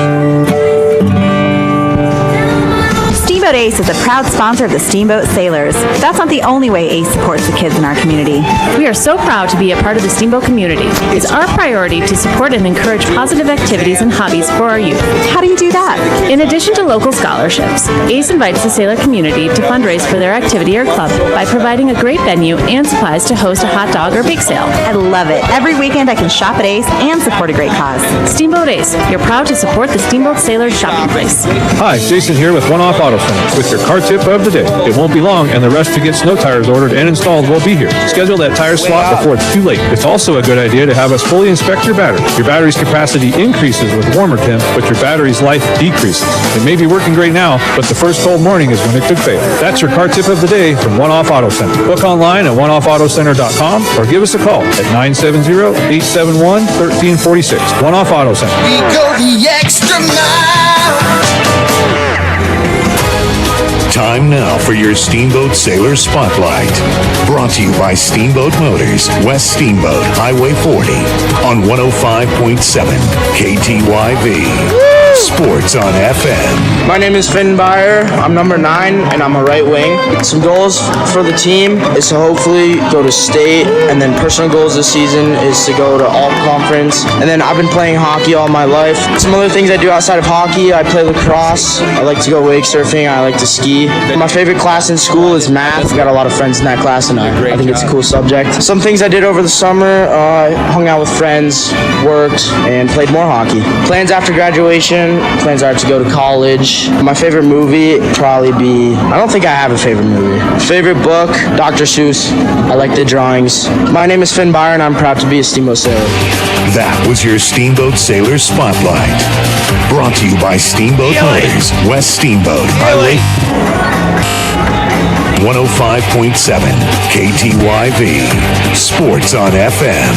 Speaker 17: Steamboat Ace is a proud sponsor of the Steamboat Sailors. That's not the only way Ace supports the kids in our community.
Speaker 18: We are so proud to be a part of the Steamboat community. It's our priority to support and encourage positive activities and hobbies for our youth.
Speaker 17: How do you do that?
Speaker 18: In addition to local scholarships, Ace invites the sailor community to fundraise for their activity or club by providing a great venue and supplies to host a hot dog or bake sale.
Speaker 17: I love it. Every weekend I can shop at Ace and support a great cause.
Speaker 18: Steamboat Ace, you're proud to support the Steamboat Sailors shopping place.
Speaker 19: Hi, Jason here with One Off Auto Center with your car tip of the day. It won't be long and the rush to get snow tires ordered and installed will be here. Schedule that tire swap before it's too late. It's also a good idea to have us fully inspect your battery. Your battery's capacity increases with warmer temps, but your battery's life decreases. It may be working great now, but the first cold morning is when it could fail. That's your car tip of the day from One Off Auto Center. Book online at oneoffautocenter.com or give us a call at 970-871-1346. One Off Auto Center.
Speaker 20: We go the extra mile.
Speaker 21: Time now for your Steamboat Sailor Spotlight. Brought to you by Steamboat Motors, West Steamboat, Highway 40, on 105.7 KTYV. Sports on FM.
Speaker 22: My name is Finn Byer. I'm number 9, and I'm a right wing. Some goals for the team is to hopefully go to state, and then personal goals this season is to go to all conference. And then I've been playing hockey all my life. Some other things I do outside of hockey, I play lacrosse. I like to go wake surfing. I like to ski. My favorite class in school is math. I've got a lot of friends in that class, and I think it's a cool subject. Some things I did over the summer, hung out with friends, worked, and played more hockey. Plans after graduation. Plans are to go to college. My favorite movie probably be, I don't think I have a favorite movie. Favorite book, Dr. Seuss. I like the drawings. My name is Finn Byer, and I'm proud to be a Steamboat Sailor.
Speaker 21: That was your Steamboat Sailor Spotlight. Brought to you by Steamboat Motors, West Steamboat, Highway 105.7 KTYV. Sports on FM.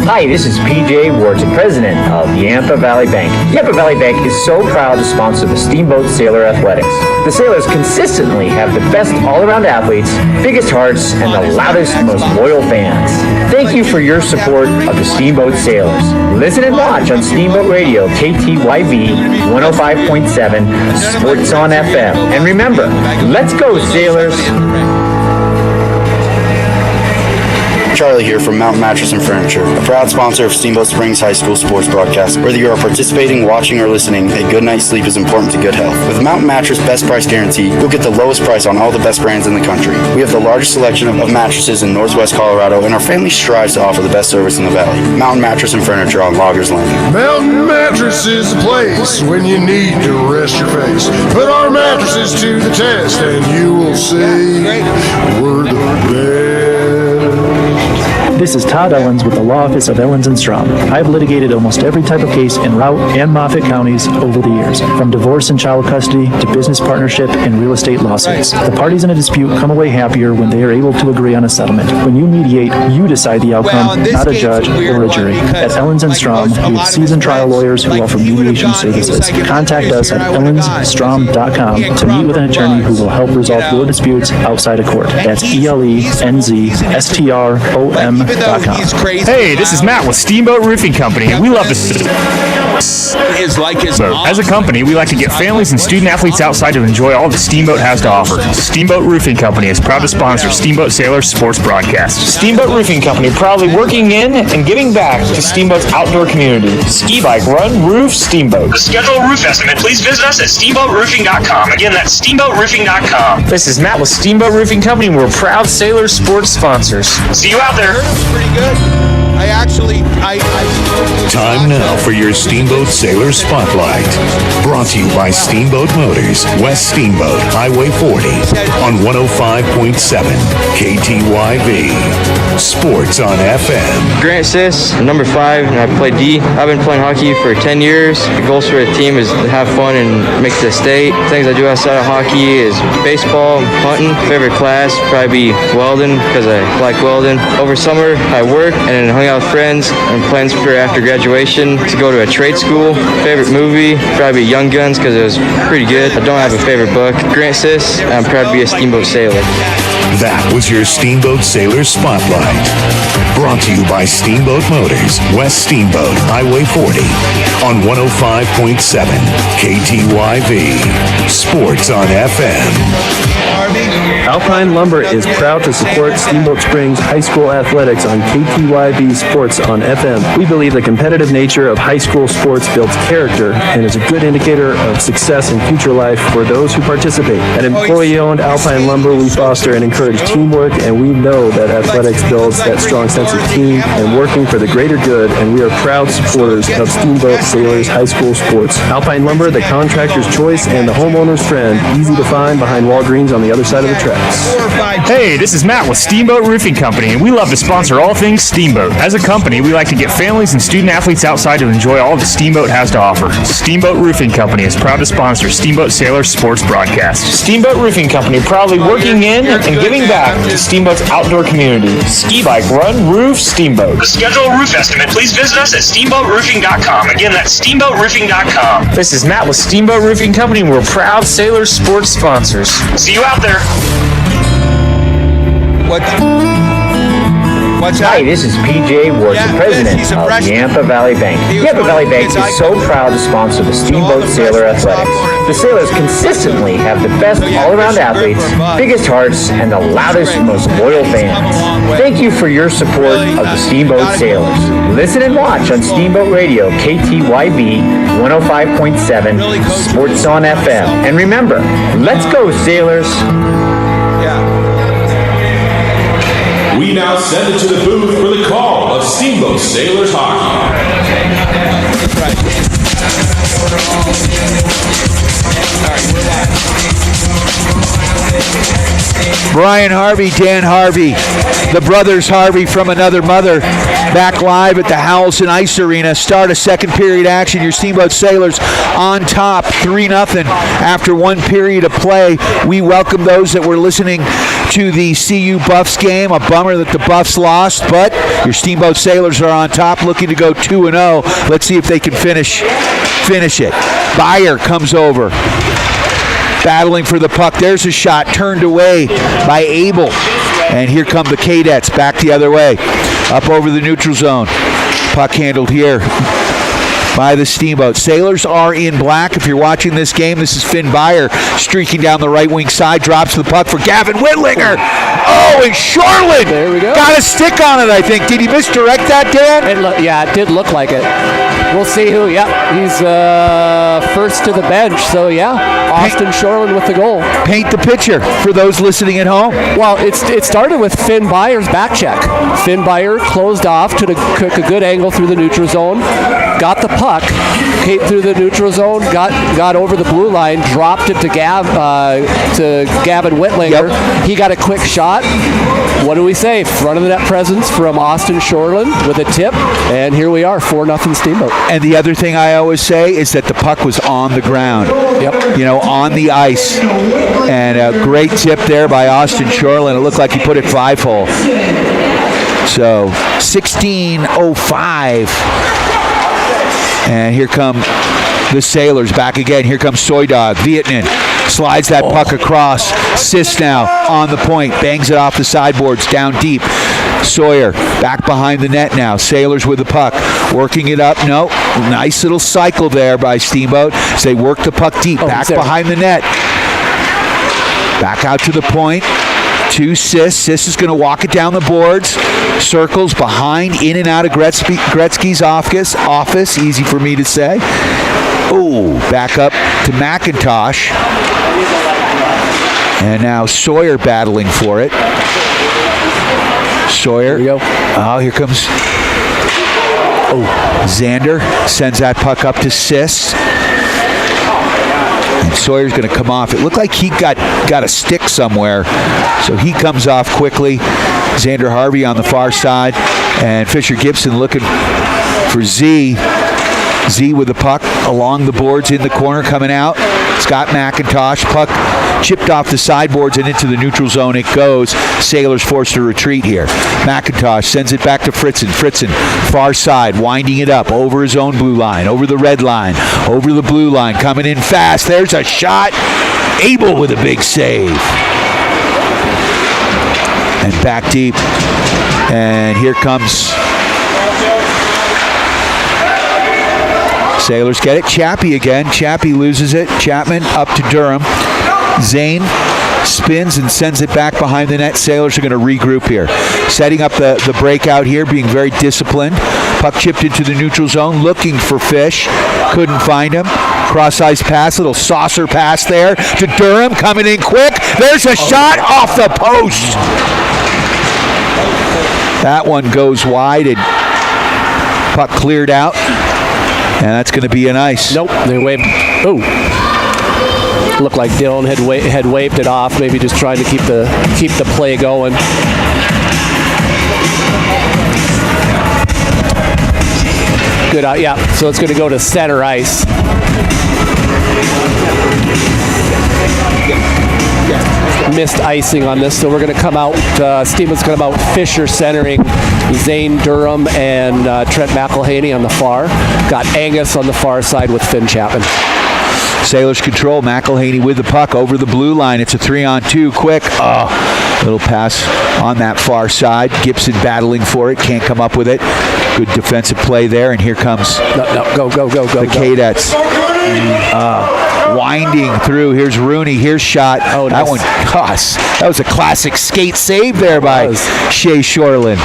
Speaker 23: Hi, this is PJ Wharton, president of Yampa Valley Bank. Yampa Valley Bank is so proud to sponsor the Steamboat Sailor Athletics. The Sailors consistently have the best all-around athletes, biggest hearts, and the loudest, most loyal fans. Thank you for your support of the Steamboat Sailors. Listen and watch on Steamboat Radio, KTYV 105.7, Sports on FM. And remember, let's go, Sailors!
Speaker 24: Charlie here from Mountain Mattress and Furniture, a proud sponsor of Steamboat Springs High School sports broadcast. Whether you are participating, watching, or listening, a good night's sleep is important to good health. With Mountain Mattress Best Price Guarantee, you'll get the lowest price on all the best brands in the country. We have the largest selection of mattresses in Northwest Colorado, and our family strives to offer the best service in the valley. Mountain Mattress and Furniture on Loggers Lane.
Speaker 25: Mountain Mattress is the place when you need to rest your face. Put our mattresses to the test, and you will see we're the best.
Speaker 26: The
Speaker 1: This is Todd Ellens with the Law Office of Ellens & Strom. I've litigated almost every type of case in Routt and Moffat counties over the years, from divorce and child custody to business partnership and real estate lawsuits. The parties in a dispute come away happier when they are able to agree on a settlement. When you mediate, you decide the outcome, not a judge or a jury. At Ellens & Strom, we have seasoned trial lawyers who offer mediation services. Contact us at ellensstrom.com to meet with an attorney who will help resolve your disputes outside of court. That's ELENZSTROM.com.
Speaker 2: Hey, this is Matt with Steamboat Roofing Company, and we love this. As a company, we like to get families and student athletes outside to enjoy all that Steamboat has to offer. Steamboat Roofing Company is proud to sponsor Steamboat Sailors sports broadcast.
Speaker 3: Steamboat Roofing Company, proudly working in and giving back to Steamboat's outdoor community. Ski, bike, run, roof, Steamboat.
Speaker 4: To schedule a roof estimate, please visit us at steamboatroofing.com. Again, that's steamboatroofing.com.
Speaker 3: This is Matt with Steamboat Roofing Company, and we're proud Sailors sports sponsors.
Speaker 4: See you out there.
Speaker 5: Pretty good.
Speaker 21: Time now for your Steamboat Sailor Spotlight. Brought to you by Steamboat Motors, West Steamboat, Highway 40, on 105.7 KTYV. Sports on FM.
Speaker 22: Grant Sis, number 5, and I play D. I've been playing hockey for 10 years. The goals for the team is to have fun and make the state. Things I do outside of hockey is baseball, hunting. Favorite class probably be welding because I like welding. Over summer, I work and hung out with friends and plans for after graduation to go to a trade school. Favorite movie, probably Young Guns because it was pretty good. I don't have a favorite book. Grant Sis, I'm proud to be a Steamboat Sailor.
Speaker 21: That was your Steamboat Sailor Spotlight. Brought to you by Steamboat Motors, West Steamboat, Highway 40, on 105.7 KTYV. Sports on FM.
Speaker 1: Alpine Lumber is proud to support Steamboat Springs High School athletics on KTYV Sports on FM. We believe the competitive nature of high school sports builds character and is a good indicator of success in future life for those who participate. At employee-owned Alpine Lumber, we foster and encourage teamwork, and we know that athletics builds that strong sense of team and working for the greater good, and we are proud supporters of Steamboat Sailors High School sports. Alpine Lumber, the contractor's choice and the homeowner's friend, easy to find behind Walgreens on the other side of the tracks.
Speaker 2: Hey, this is Matt with Steamboat Roofing Company, and we love to sponsor all things Steamboat. As a company, we like to get families and student athletes outside to enjoy all that Steamboat has to offer. Steamboat Roofing Company is proud to sponsor Steamboat Sailors sports broadcast.
Speaker 3: Steamboat Roofing Company, proudly working in and giving back to Steamboat's outdoor community. Ski, bike, run, roof, Steamboat.
Speaker 4: To schedule a roof estimate, please visit us at steamboatroofing.com. Again, that's steamboatroofing.com.
Speaker 3: This is Matt with Steamboat Roofing Company, and we're proud Sailors sports sponsors.
Speaker 4: See you out there.
Speaker 23: Hi, this is PJ Ward, the president of Yampa Valley Bank. Yampa Valley Bank is so proud to sponsor the Steamboat Sailor Athletics. The Sailors consistently have the best all-around athletes, biggest hearts, and the loudest, most loyal fans. Thank you for your support of the Steamboat Sailors. Listen and watch on Steamboat Radio, KTYV 105.7, Sports on FM. And remember, let's go, Sailors!
Speaker 6: We now send it to the booth for the call of Steamboat Sailors hockey.
Speaker 7: Brian Harvey, Dan Harvey, the brothers Harvey from another mother, back live at the HOWELSEN Ice Arena. Start of second period action. Your Steamboat Sailors on top, 3-0 after one period of play. We welcome those that were listening to the CU Buffs game. A bummer that the Buffs lost, but your Steamboat Sailors are on top, looking to go 2-0. Let's see if they can finish it. Byer comes over, battling for the puck. There's a shot turned away by Abel. And here come the KARETS back the other way. Up over the neutral zone. Puck handled here by the Steamboat. Sailors are in black. If you're watching this game, this is Finn Byer streaking down the right wing side. Drops the puck for Gavin Whitlinger. Oh, and Shortland
Speaker 9: there we go.
Speaker 7: Got a stick on it, I think. Did he misdirect that, Dan?
Speaker 9: It did look like it. We'll see who. Yep, he's first to the bench. So, yeah, Austin Shortland with the goal.
Speaker 7: Paint the picture for those listening at home.
Speaker 9: Well, it started with Finn Byer's back check. Finn Byer closed off, took a good angle through the neutral zone. got the puck, came through the neutral zone, got over the blue line, dropped it to Gavin Whitlinger. Yep. He got a quick shot. What do we say? Front of the net presence from Austin Shoreland with a tip, and here we are, 4-0 Steamboat.
Speaker 7: And the other thing I always say is that the puck was on the ground.
Speaker 9: Yep.
Speaker 7: On the ice. And a great tip there by Austin Shoreland. It looked like he put it 5-hole. So 16:05. And here come the Sailors back again. Here comes Soydog. Vietnam slides that puck across. Sis now on the point. Bangs it off the sideboards down deep. Sawyer back behind the net now. Sailors with the puck. Working it up. No. Nice little cycle there by Steamboat as they work the puck deep. Back behind the net. Back out to the point. To Sis. Sis is going to walk it down the boards. Circles behind, in and out of Gretzky's office. Easy for me to say. Oh, back up to McIntosh. And now Sawyer battling for it. Sawyer. Here we go. Oh, here comes. Oh, Xander sends that puck up to Sis. And Sawyer's going to come off. It looked like he got a stick somewhere. So he comes off quickly. Xander Harvey on the far side. And Fisher Gibson looking for Z. Z with the puck along the boards in the corner coming out. Scott McIntosh. Puck chipped off the sideboards and into the neutral zone it goes. Sailors forced to retreat here. McIntosh sends it back to Fritzen. Fritzen, far side, winding it up over his own blue line, over the red line, over the blue line, coming in fast. There's a shot. Abel with a big save. And back deep. And here comes... Sailors get it. Chappie again. Chappie loses it. Chapman up to Durham. Zane spins and sends it back behind the net. Sailors are going to regroup here. Setting up the breakout here, being very disciplined. Puck chipped into the neutral zone, looking for Fish. Couldn't find him. Cross-ice pass, little saucer pass there to Durham, coming in quick. There's a shot off the post. That one goes wide and puck cleared out. And that's going to be an ice.
Speaker 9: Nope, they waved. Oh, looked like Dylan had waved it off. Maybe just trying to keep the play going. Good out, yeah. So it's going to go to center ice. Missed icing on this, so we're going to come out. Steven's going to come out. Fisher centering Zane Durham and Trent McElhaney on the far. Got Angus on the far side with Finn Chapman.
Speaker 7: Sailors control. McElhaney with the puck over the blue line. It's a 3-on-2. Quick. Oh, little pass on that far side. Gibson battling for it. Can't come up with it. Good defensive play there. And here comes
Speaker 9: go.
Speaker 7: The KARETS. Winding through. Here's Rooney. Here's shot. Oh, nice. That one, gosh, that was a classic skate save there by Shea Shoreland.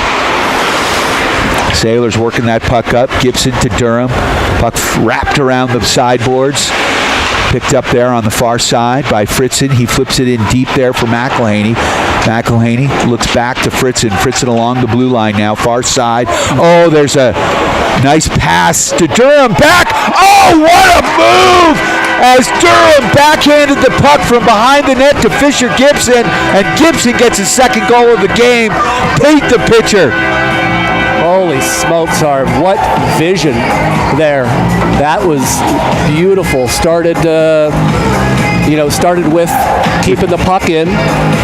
Speaker 7: Sailors working that puck up. Gibson to Durham. Puck wrapped around the sideboards. Picked up there on the far side by Fritzen. He flips it in deep there for McElhaney. McElhaney looks back to Fritzen. Fritzen along the blue line now, far side. Oh, there's a nice pass to Durham. Back. Oh, what a move! As Durham backhanded the puck from behind the net to Fisher Gibson, and Gibson gets his second goal of the game. Paint the pitcher.
Speaker 9: Holy smokes, Harv. What vision there. That was beautiful. Started with keeping the puck in,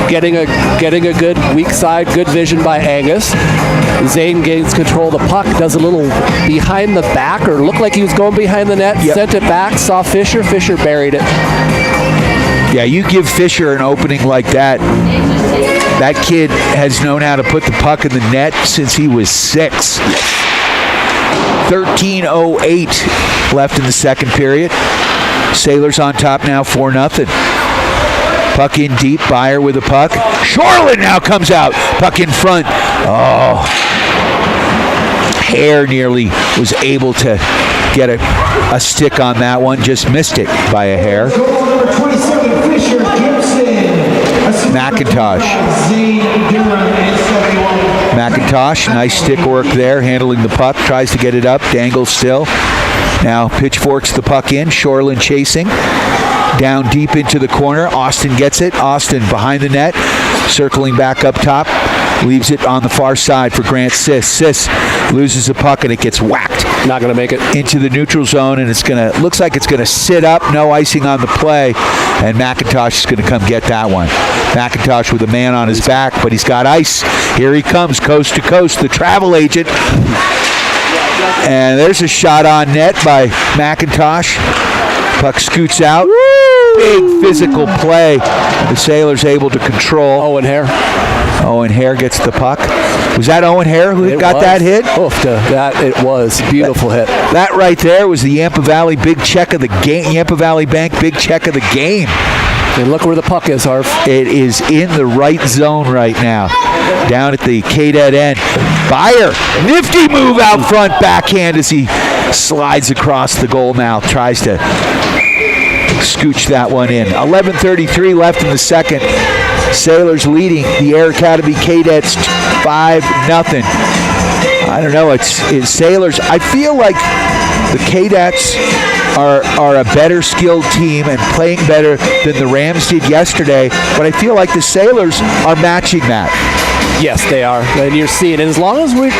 Speaker 9: getting a good weak side, good vision by Angus. Zane gains control of the puck, does a little behind the back, or looked like he was going behind the net, sent it back, saw Fisher. Fisher buried it.
Speaker 7: Yeah, you give Fisher an opening like that. That kid has known how to put the puck in the net since he was 6. 13:08 left in the second period. Sailors on top now, 4-0. Puck in deep, Byer with the puck. Shoreland now comes out. Puck in front. Oh. Hare nearly was able to get a stick on that one. Just missed it by a hair. McIntosh, nice stick work there, handling the puck, tries to get it up, dangles still. Now pitchforks the puck in. Shoreland chasing. Down deep into the corner. Austin gets it. Austin behind the net. Circling back up top. Leaves it on the far side for Grant Siss. Siss loses the puck and it gets whacked.
Speaker 9: Not going to make it.
Speaker 7: Into the neutral zone, and looks like it's going to sit up. No icing on the play. And McIntosh is going to come get that one. McIntosh with a man on his back, but he's got ice. Here he comes, coast to coast, the travel agent. And there's a shot on net by McIntosh. Puck scoots out. Big physical play. The Sailors able to control.
Speaker 9: Owen Hare.
Speaker 7: Owen Hare gets the puck. Was that Owen Hare who got that hit?
Speaker 9: It was. Beautiful hit.
Speaker 7: That right there was the Yampa Valley big check of the game. Yampa Valley Bank big check of the game.
Speaker 9: And look where the puck is, Harv.
Speaker 7: It is in the right zone right now. Down at the KDET end. Byer, nifty move out front, backhand as he slides across the goal mouth. Tries to scooch that one in. 11:33 left in the second. Sailors leading the Air Academy Cadets 5-0. I don't know. It's Sailors. I feel like the Cadets are a better skilled team and playing better than the Rams did yesterday, but I feel like the Sailors are matching that.
Speaker 9: Yes, they are. And you're seeing, and as long as we're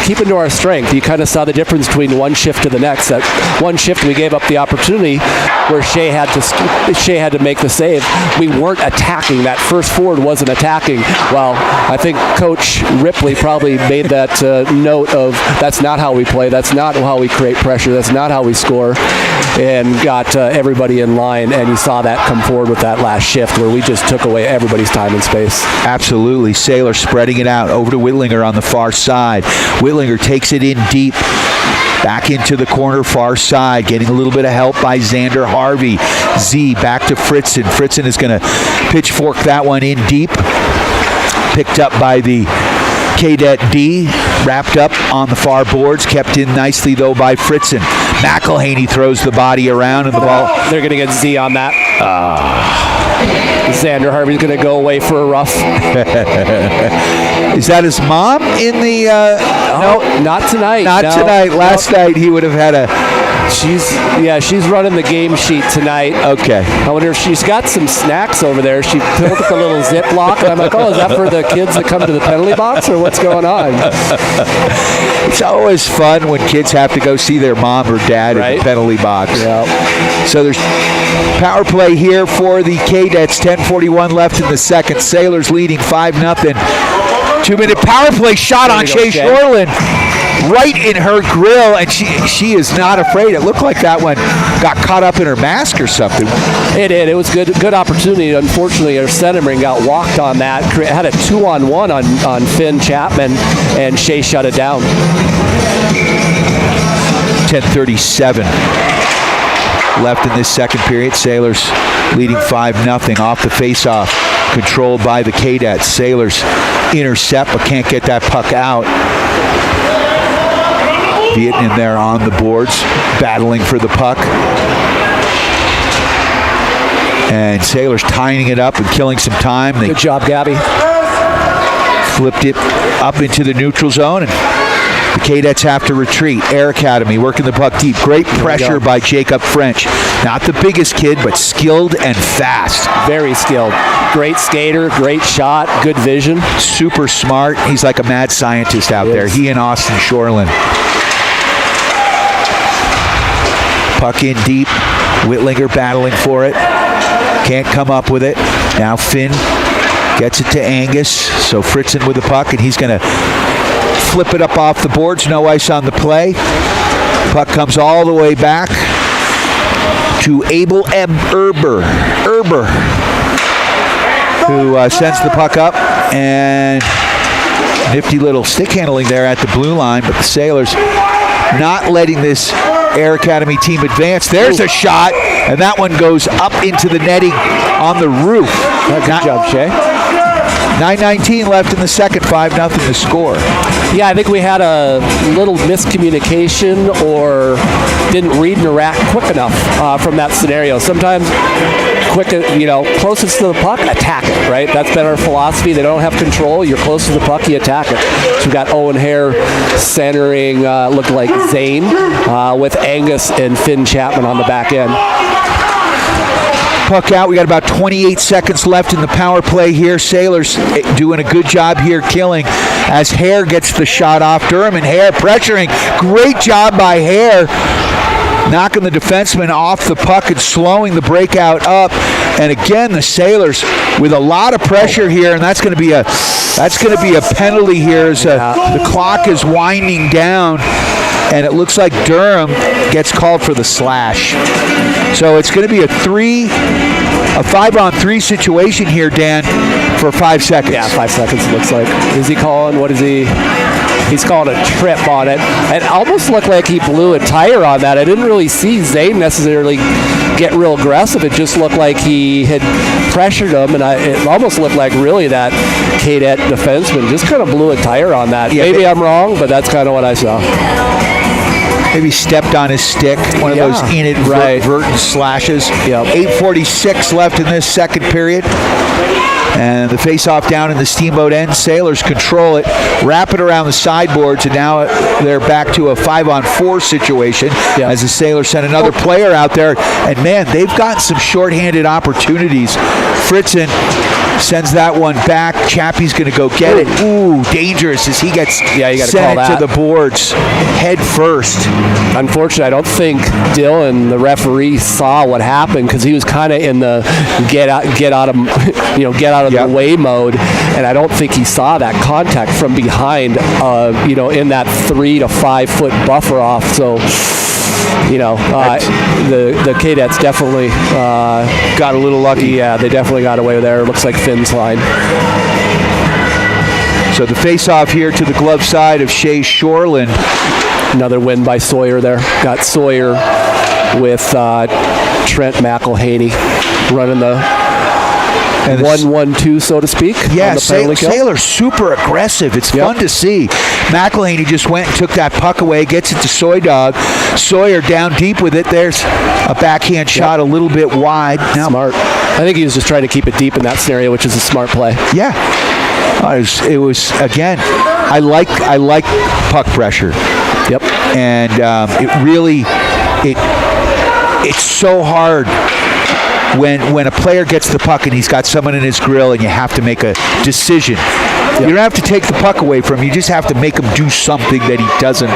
Speaker 9: keeping to our strength, you kind of saw the difference between one shift to the next. That one shift we gave up the opportunity where Shea had to make the save. We weren't attacking. That first forward wasn't attacking. Well, I think Coach Ripley probably made that note of that's not how we play. That's not how we create pressure. That's not how we score. And got everybody in line, and you saw that come forward with that last shift where we just took away everybody's time and space.
Speaker 7: Absolutely. Sailors spreading it out over to Whitlinger on the far side. Whitlinger takes it in deep. Back into the corner, far side, getting a little bit of help by Xander Harvey. Z back to Fritzen. Fritzen is going to pitchfork that one in deep. Picked up by the KDET D, wrapped up on the far boards, kept in nicely though by Fritzen. McElhaney throws the body around and the ball.
Speaker 9: They're going to get Z on that. Xander Harvey's going to go away for a rough.
Speaker 7: Is that his mom in the...
Speaker 9: no, not tonight.
Speaker 7: Not tonight. Last night he would have had a...
Speaker 9: She's running the game sheet tonight.
Speaker 7: Okay.
Speaker 9: I wonder if she's got some snacks over there. She pulled up a little Ziploc, and I'm like, is that for the kids that come to the penalty box, or what's going on?
Speaker 7: It's always fun when kids have to go see their mom or dad in the penalty box.
Speaker 9: Yep.
Speaker 7: So there's power play here for the Cadets. 10:41 left in the second. Sailors leading 5-0. 2-minute power play shot on Shea Shoreland. Right in her grill, and she is not afraid. It looked like that one got caught up in her mask or something.
Speaker 9: It did. It was good opportunity. Unfortunately, our centerman got walked on that. Had a 2-on-1 on Finn Chapman, and Shea shut it down.
Speaker 7: 10:37 left in this second period. Sailors leading 5-0 off the faceoff, controlled by the Cadets. Sailors intercept, but can't get that puck out. Vietnam in there on the boards, battling for the puck. And Sailors tying it up and killing some time.
Speaker 9: Good job, Gabby.
Speaker 7: Flipped it up into the neutral zone, and the Cadets have to retreat. Air Academy working the puck deep. Great pressure by Jacob French. Not the biggest kid, but skilled and fast.
Speaker 9: Very skilled. Great skater, great shot, good vision.
Speaker 7: Super smart. He's like a mad scientist out there. He and Austin Shoreland. Puck in deep. Whitlinger battling for it. Can't come up with it. Now Finn gets it to Angus. So Fritzen with the puck, and he's going to flip it up off the boards. No ice on the play. Puck comes all the way back to Abel Erber, who sends the puck up, and nifty little stick handling there at the blue line, but the Sailors not letting this Air Academy team advance. There's a shot, and that one goes up into the netting on the roof.
Speaker 9: Good job, Shea.
Speaker 7: 9:19 left in the second, 5-0 the score.
Speaker 9: Yeah, I think we had a little miscommunication or didn't read and react quick enough from that scenario. Sometimes closest to the puck, attack it, right? That's been our philosophy. They don't have control. You're close to the puck, you attack it. So we've got Owen Hare centering, looked like Zane, with Angus and Finn Chapman on the back end.
Speaker 7: Puck out. We got about 28 seconds left in the power play here. Sailors doing a good job here killing as Hare gets the shot off. Durham and Hare pressuring. Great job by Hare, knocking the defenseman off the puck and slowing the breakout up. And again, the Sailors with a lot of pressure here, and that's going to be a penalty here as the clock is winding down. And it looks like Durham gets called for the slash. So it's going to be a 5-on-3 situation here, Dan, for 5 seconds.
Speaker 9: Yeah, 5 seconds it looks like. Is he calling? What is he? He's calling a trip on it. It almost looked like he blew a tire on that. I didn't really see Zane necessarily get real aggressive. It just looked like he had pressured him, and it almost looked like really that Cadet defenseman just kind of blew a tire on that. Yeah, maybe I'm wrong, but that's kind of what I saw.
Speaker 7: Maybe stepped on his stick, one of those inadvertent slashes. Yep. 8:46 left in this second period. And the face-off down in the Steamboat end. Sailors control it, wrap it around the sideboards, and now they're back to a 5-on-4 situation as the Sailors send another player out there. And, man, they've gotten some shorthanded opportunities. Fritzen sends that one back. Chappie's going to go get it. Ooh, dangerous as he gets sent to the boards head first.
Speaker 9: Unfortunately, I don't think Dylan, the referee, saw what happened because he was kind of in the get out of the way mode, and I don't think he saw that contact from behind. In that 3 to 5 foot buffer off. So. The Cadets definitely got a little lucky. Yeah, they definitely got away there. It looks like Finn's line.
Speaker 7: So the face-off here to the glove side of Shea Shoreland.
Speaker 9: Another win by Sawyer there. Got Sawyer with Trent McElhaney running the 1-1-2, so to speak.
Speaker 7: Yeah, Sailor's super aggressive. It's fun to see. McElhaney just went and took that puck away, gets it to Soy Dog. Sawyer down deep with it. There's a backhand shot a little bit wide.
Speaker 9: Now, smart. I think he was just trying to keep it deep in that scenario, which is a smart play.
Speaker 7: Yeah. It was again, I like puck pressure.
Speaker 9: Yep.
Speaker 7: And it's so hard when a player gets the puck and he's got someone in his grill and you have to make a decision. You don't have to take the puck away from him. You just have to make him do something that he doesn't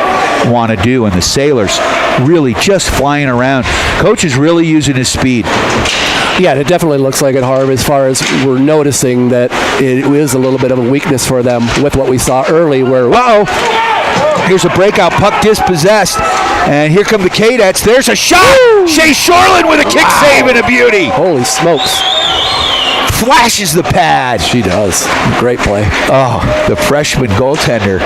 Speaker 7: want to do. And the Sailors really just flying around. Coach is really using his speed.
Speaker 9: Yeah, it definitely looks like it, Harv, as far as we're noticing that it is a little bit of a weakness for them with what we saw early where,
Speaker 7: here's a breakout, puck dispossessed. And here come the Cadets. There's a shot! Woo! Shea Shoreland with a kick save and a beauty.
Speaker 9: Holy smokes.
Speaker 7: Flashes the pad.
Speaker 9: She does. Great play.
Speaker 7: Oh, the freshman goaltender.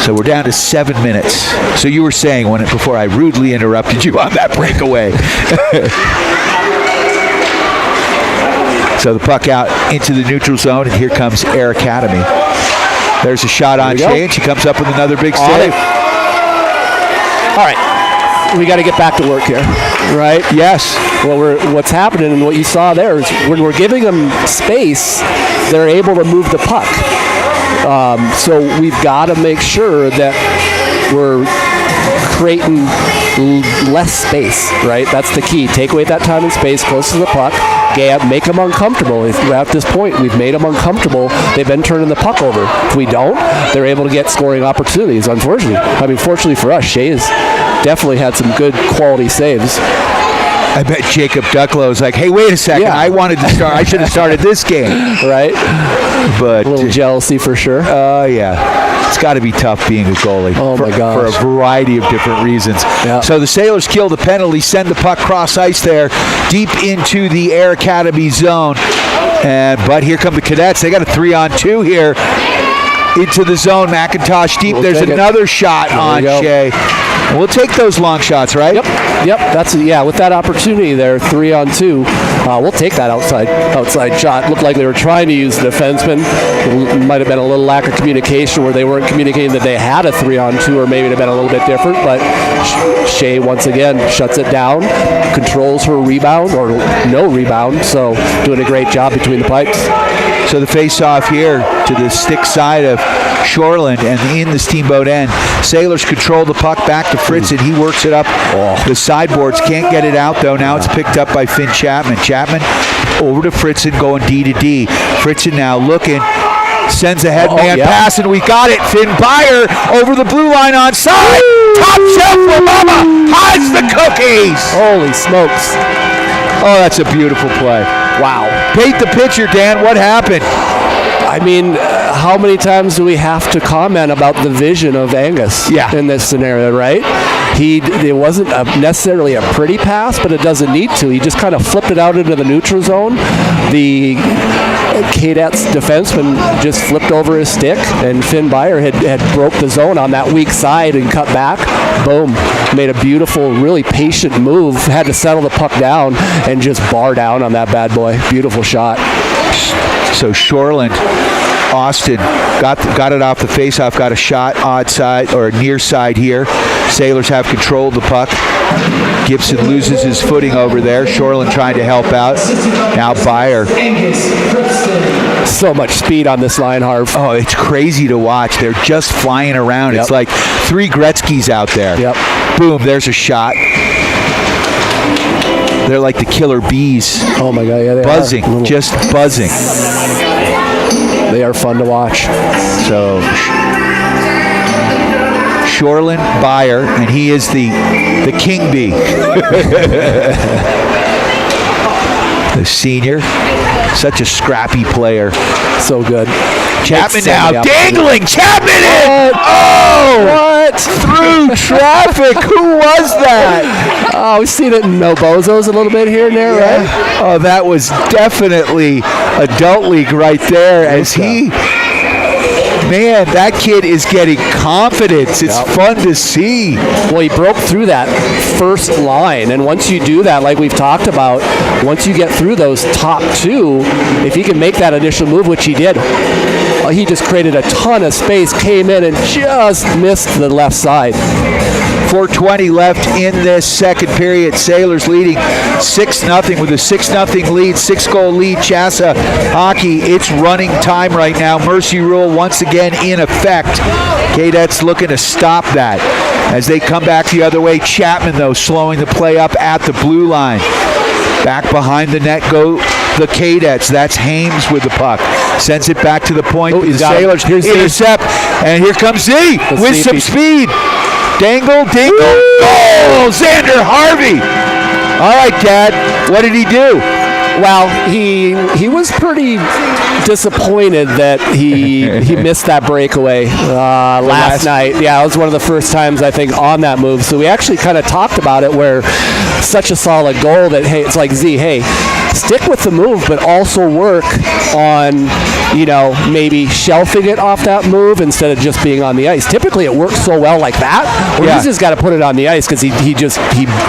Speaker 7: So we're down to 7 minutes. So you were saying before I rudely interrupted you on that breakaway. So the puck out into the neutral zone, and here comes Air Academy. There's a shot on Shea, and she comes up with another big save.
Speaker 9: All right, we got to get back to work here, right?
Speaker 7: Yes.
Speaker 9: Well, what's happening and what you saw there is when we're giving them space, they're able to move the puck. So we've got to make sure that we're creating less space, right? That's the key. Take away that time and space close to the puck. Make them uncomfortable. At this point, we've made them uncomfortable. They've been turning the puck over. If we don't, they're able to get scoring opportunities, unfortunately. Fortunately for us, Shea has definitely had some good quality saves.
Speaker 7: I bet Jacob Ducklow is like, hey, wait a second. I wanted to start. I should have started this game.
Speaker 9: Right?
Speaker 7: But
Speaker 9: a little jealousy for sure.
Speaker 7: Yeah. It's got to be tough being a goalie
Speaker 9: my gosh.
Speaker 7: For a variety of different reasons.
Speaker 9: Yeah.
Speaker 7: So the Sailors kill the penalty, send the puck cross ice there, deep into the Air Academy zone. But here come the Cadets. They got a 3-on-2 here into the zone. McIntosh deep. There's another shot on Shea. We'll take those long shots, right?
Speaker 9: Yep. With that opportunity there, 3-on-2, we'll take that outside shot. Looked like they were trying to use the defenseman. It might have been a little lack of communication where they weren't communicating that they had a 3-on-2, or maybe it had been a little bit different. But Shea once again shuts it down, controls her rebound or no rebound. So doing a great job between the pipes.
Speaker 7: So the face-off here to the stick side of Shoreland and in the Steamboat end. Sailors control the puck back to Fritzen. He works it up the sideboards. Can't get it out, though. Now it's picked up by Finn Chapman. Chapman over to Fritzen going D to D. Fritzen now looking. Sends a head man pass, and we got it. Finn Byer over the blue line onside. Top shelf for Mama. Hides the cookies.
Speaker 9: Holy smokes.
Speaker 7: Oh, that's a beautiful play.
Speaker 9: Wow.
Speaker 7: Paint the picture, Dan. What happened?
Speaker 9: I mean, how many times do we have to comment about the vision of Angus in this scenario, right? It wasn't necessarily a pretty pass, but it doesn't need to. He just kind of flipped it out into the neutral zone. The KARETS defenseman just flipped over his stick, and Finn Byer had broke the zone on that weak side and cut back. Boom. Made a beautiful, really patient move. Had to settle the puck down and just bar down on that bad boy. Beautiful shot.
Speaker 7: So Shoreland, Austin got it off the faceoff, got a shot odd side or near side here. Sailors have control of the puck. Gibson loses his footing over there. Shoreland trying to help out. Now Byer.
Speaker 9: So much speed on this line, Harv.
Speaker 7: Oh, it's crazy to watch. They're just flying around. Yep. It's like 3 Gretzkys out there.
Speaker 9: Yep.
Speaker 7: Boom, there's a shot. They're like the killer bees.
Speaker 9: Oh my God, yeah, they
Speaker 7: buzzing,
Speaker 9: are.
Speaker 7: Just buzzing.
Speaker 9: They are fun to watch.
Speaker 7: So Shoreland, Byer, and he is the king bee. The senior, such a scrappy player.
Speaker 9: So good.
Speaker 7: Chapman now dangling. Chapman in. Oh,
Speaker 9: what?
Speaker 7: Through traffic. Who was that?
Speaker 9: Oh, we've seen it in No Bozos a little bit here and there, right?
Speaker 7: Oh, that was definitely adult league right there. As he, man, that kid is getting confidence. It's fun to see.
Speaker 9: Well, he broke through that first line, and once you do that, like we've talked about, once you get through those top 2, if he can make that initial move, which he did, he just created a ton of space, came in and just missed the left side.
Speaker 7: 4:20 left in this second period. Sailors leading 6-0 with a 6-0 lead, 6-goal lead. Chassa hockey, it's running time right now. Mercy rule once again in effect. KARETS looking to stop that as they come back the other way. Chapman, though, slowing the play up at the blue line. Back behind the net go the KARETS. That's Hames with the puck. Sends it back to the point. The Sailors intercept. And here comes Z with some speed. Dangle, dingle, goal! Xander Harvey. All right, Dad. What did he do?
Speaker 9: Well, he was pretty disappointed that he missed that breakaway last night. Yeah, it was one of the first times, I think, on that move. So we actually kind of talked about it where such a solid goal that, hey, it's like, Z, hey, stick with the move, but also work on, maybe shelving it off that move instead of just being on the ice. Typically, it works so well like that. Where he's just got to put it on the ice because he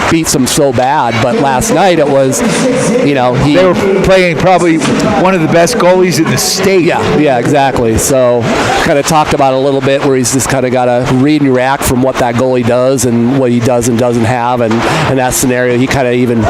Speaker 9: beats them so bad. But last night it was,
Speaker 7: they were playing probably one of the best goalies in the state.
Speaker 9: Yeah, exactly. So kind of talked about it a little bit where he's just kind of got to read and react from what that goalie does and what he does and doesn't have. And in that scenario, he kind of even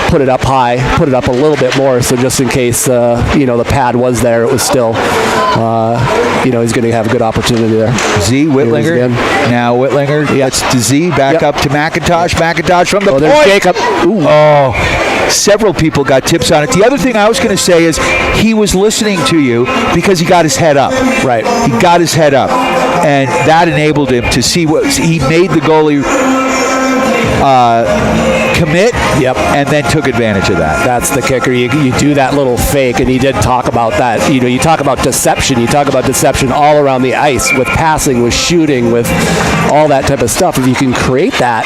Speaker 9: put it up high, put it up a little bit more. So just in case, the pad was there, it was still, he's going to have a good opportunity there.
Speaker 7: Z, Whitlinger. Now Whitlinger gets to Z, back up to McIntosh. McIntosh from the point.
Speaker 9: There's Jacob. Ooh.
Speaker 7: Oh, several people got tips on it. The other thing I was going to say is he was listening to you because he got his head up.
Speaker 9: Right.
Speaker 7: He got his head up, and that enabled him to see what he made the goalie commit, and then took advantage of that.
Speaker 9: That's the kicker. You do that little fake, and he did talk about that. You talk about deception. You talk about deception all around the ice with passing, with shooting, with all that type of stuff. If you can create that,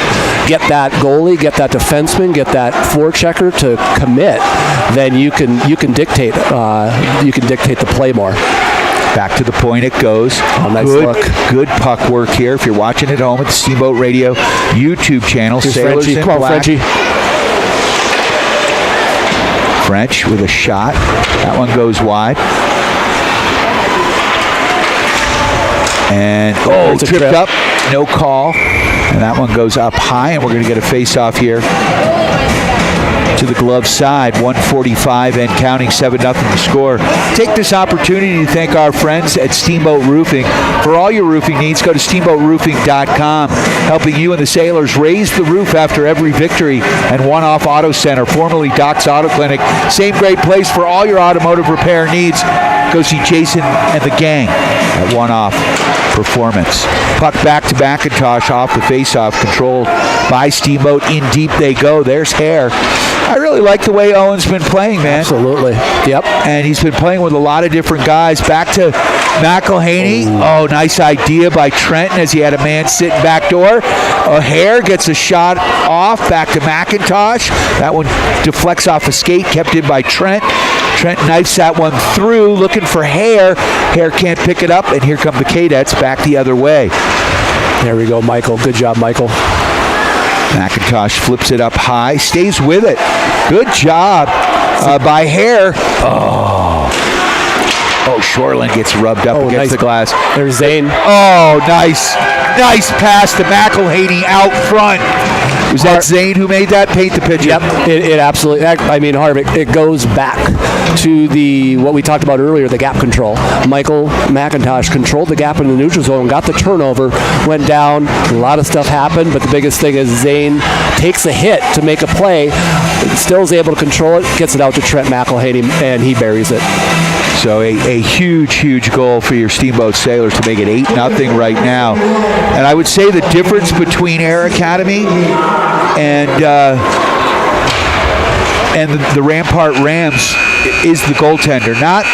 Speaker 9: get that goalie, get that defenseman, get that forechecker to commit, then you can dictate the play more.
Speaker 7: Back to the point it goes.
Speaker 9: Oh, nice
Speaker 7: good,
Speaker 9: look.
Speaker 7: Good puck work here. If you're watching at home at the Steamboat Radio YouTube channel,
Speaker 9: Here's
Speaker 7: Sailors
Speaker 9: Frenchie.
Speaker 7: in
Speaker 9: Come on,
Speaker 7: black.
Speaker 9: Frenchie.
Speaker 7: French with a shot. That one goes wide. And tripped up. No call. And that one goes up high, and we're going to get a face-off here to the glove side. 1:45 and counting, 7-0 to score. Take this opportunity to thank our friends at Steamboat Roofing. For all your roofing needs, go to steamboatroofing.com, helping you and the Sailors raise the roof after every victory. And One Off Auto Center, formerly Doc's Auto Clinic. Same great place for all your automotive repair needs. Go see Jason and the gang at One Off Performance. Puck back to McIntosh off the faceoff, controlled by Steamboat. In deep they go. There's Hare. I really like the way Owen's been playing, man.
Speaker 9: Absolutely. Yep.
Speaker 7: And he's been playing with a lot of different guys. Back to McElhaney. Oh, nice idea by Trenton as he had a man sitting back door. Hare gets a shot off. Back to McIntosh. That one deflects off a skate, kept in by Trent. Trent knifes that one through, looking for Hare. Hare can't pick it up, and here come the Cadets back the other way.
Speaker 9: There we go, Michael. Good job, Michael.
Speaker 7: McIntosh flips it up high, stays with it. Good job by Hare. Oh, Shoreland gets rubbed up against the glass.
Speaker 9: There's Zane.
Speaker 7: Oh, nice. Nice pass to McElhaney out front. Was that Zane who made that? Paint the picture.
Speaker 9: Yep, it absolutely. I mean, Harvick, it goes back to what we talked about earlier, the gap control. Michael McIntosh controlled the gap in the neutral zone, got the turnover, went down. A lot of stuff happened, but the biggest thing is Zane takes a hit to make a play, still is able to control it, gets it out to Trent McElhaney, and he buries it.
Speaker 7: So a huge, huge goal for your Steamboat Sailors to make it 8-0 right now. And I would say the difference between Air Academy and the Rampart Rams is the goaltender. Not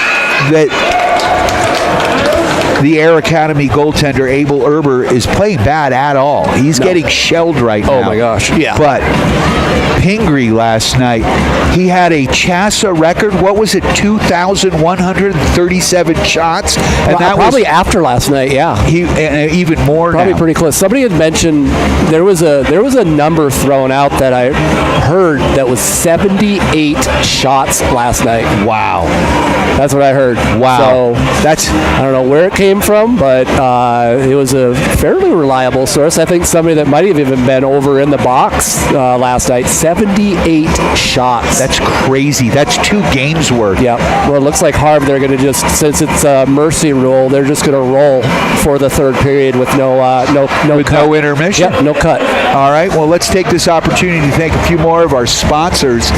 Speaker 7: that the Air Academy goaltender, Abel Erber, is playing bad at all. He's getting shelled right now.
Speaker 9: Oh, my gosh. Yeah.
Speaker 7: But Pingree last night, he had a CHASA record. What was it? 2,137 shots. And that
Speaker 9: probably
Speaker 7: was
Speaker 9: after last night, yeah.
Speaker 7: Even more
Speaker 9: probably
Speaker 7: now.
Speaker 9: Pretty close. Somebody had mentioned there was a number thrown out that I heard that was 78 shots last night.
Speaker 7: Wow.
Speaker 9: That's what I heard.
Speaker 7: Wow.
Speaker 9: So I don't know where it came from, but it was a fairly reliable source. I think somebody that might have even been over in the box last night. 78 shots.
Speaker 7: That's crazy. That's 2 games worth.
Speaker 9: Yeah. Well, it looks like Harv, they're going to just, since it's a mercy rule, they're just going to roll for the third period with no
Speaker 7: intermission.
Speaker 9: Yep, no cut.
Speaker 7: All right. Well, let's take this opportunity to thank a few more of our sponsors.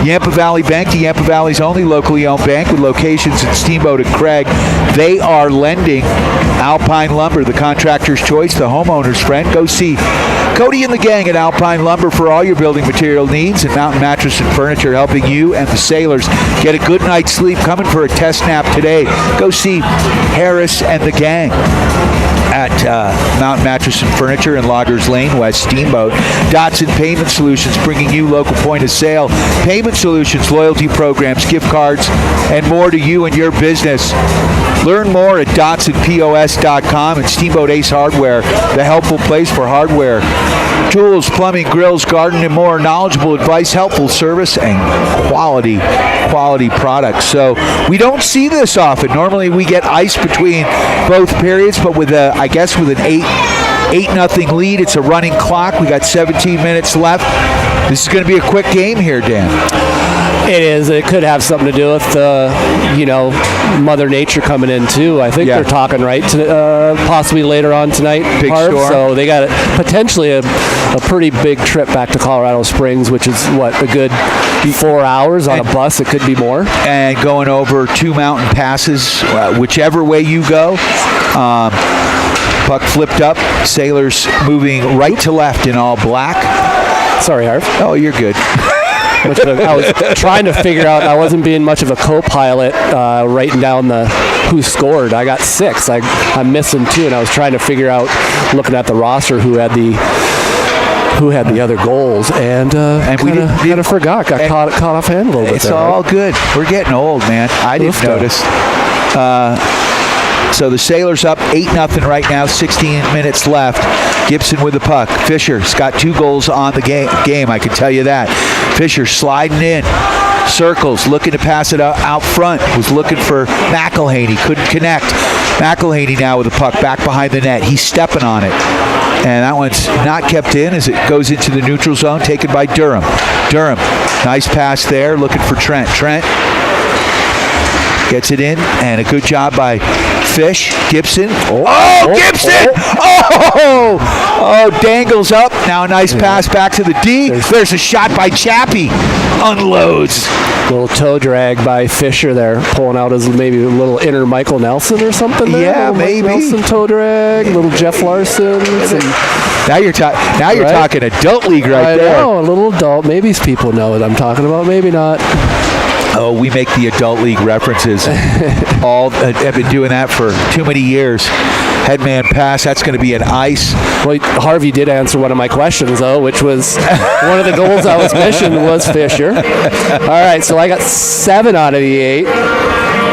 Speaker 7: Yampa Valley Bank, the Yampa Valley's only locally owned bank with locations in Steamboat and Craig. They are lending. Alpine Lumber, the contractor's choice, the homeowner's friend. Go see Cody and the gang at Alpine Lumber for all your building material needs, and Mountain Mattress and Furniture helping you and the Sailors get a good night's sleep. Coming for a test nap today. Go see Harris and the gang at Mountain Mattress and Furniture in Loggers Lane, West Steamboat. Dotson Payment Solutions, bringing you local point of sale payment solutions, loyalty programs, gift cards, and more to you and your business. Learn more at dotsonpos.com and Steamboat Ace Hardware, the helpful place for hardware, tools, plumbing, grills, garden, and more. Knowledgeable advice, helpful service, and quality products. So we don't see this often. Normally we get ice between both periods, but with an 8-0 lead, it's a running clock. We got 17 minutes left. This is going to be a quick game here, Dan.
Speaker 9: It is. It could have something to do with Mother Nature coming in too. I think they're talking possibly later on tonight.
Speaker 7: Big storm.
Speaker 9: So they got potentially a pretty big trip back to Colorado Springs, which is a good 4 hours on a bus. It could be more.
Speaker 7: And going over 2 mountain passes, whichever way you go. Puck flipped up. Sailors moving right to left in all black.
Speaker 9: Sorry, Harv.
Speaker 7: Oh, you're good.
Speaker 9: I was trying to figure out. I wasn't being much of a co-pilot, writing down who scored. I got 6. I'm missing 2, and I was trying to figure out, looking at the roster, who had the other goals, and we kind of forgot. Got caught offhand a little bit.
Speaker 7: It's all good. We're getting old, man. I didn't notice. So the Sailors up 8-0 right now, 16 minutes left. Gibson with the puck. Fisher's got 2 goals on the game, I can tell you that. Fisher sliding in. Circles, looking to pass it out front. Was looking for McElhaney. Couldn't connect. McElhaney now with the puck back behind the net. He's stepping on it. And that one's not kept in as it goes into the neutral zone, taken by Durham. Durham, nice pass there, looking for Trent. Trent gets it in, and a good job by Fish. Gibson. Gibson! Oh, dangles up. Now a nice pass back to the D. There's a shot by Chappie. Unloads.
Speaker 9: Little toe drag by Fisher there, pulling out his maybe a little inner Michael Nelson or something there.
Speaker 7: Yeah, maybe.
Speaker 9: Nelson toe drag, little Jeff Larson.
Speaker 7: Now you're talking adult league right there.
Speaker 9: I know, a little adult. Maybe people know what I'm talking about, maybe not.
Speaker 7: Oh, we make the adult league references. I've been doing that for too many years. Headman pass, that's going to be an ice.
Speaker 9: Well, Harvey did answer one of my questions, though, which was one of the goals I was missing was Fisher. All right, so I got 7 out of the 8.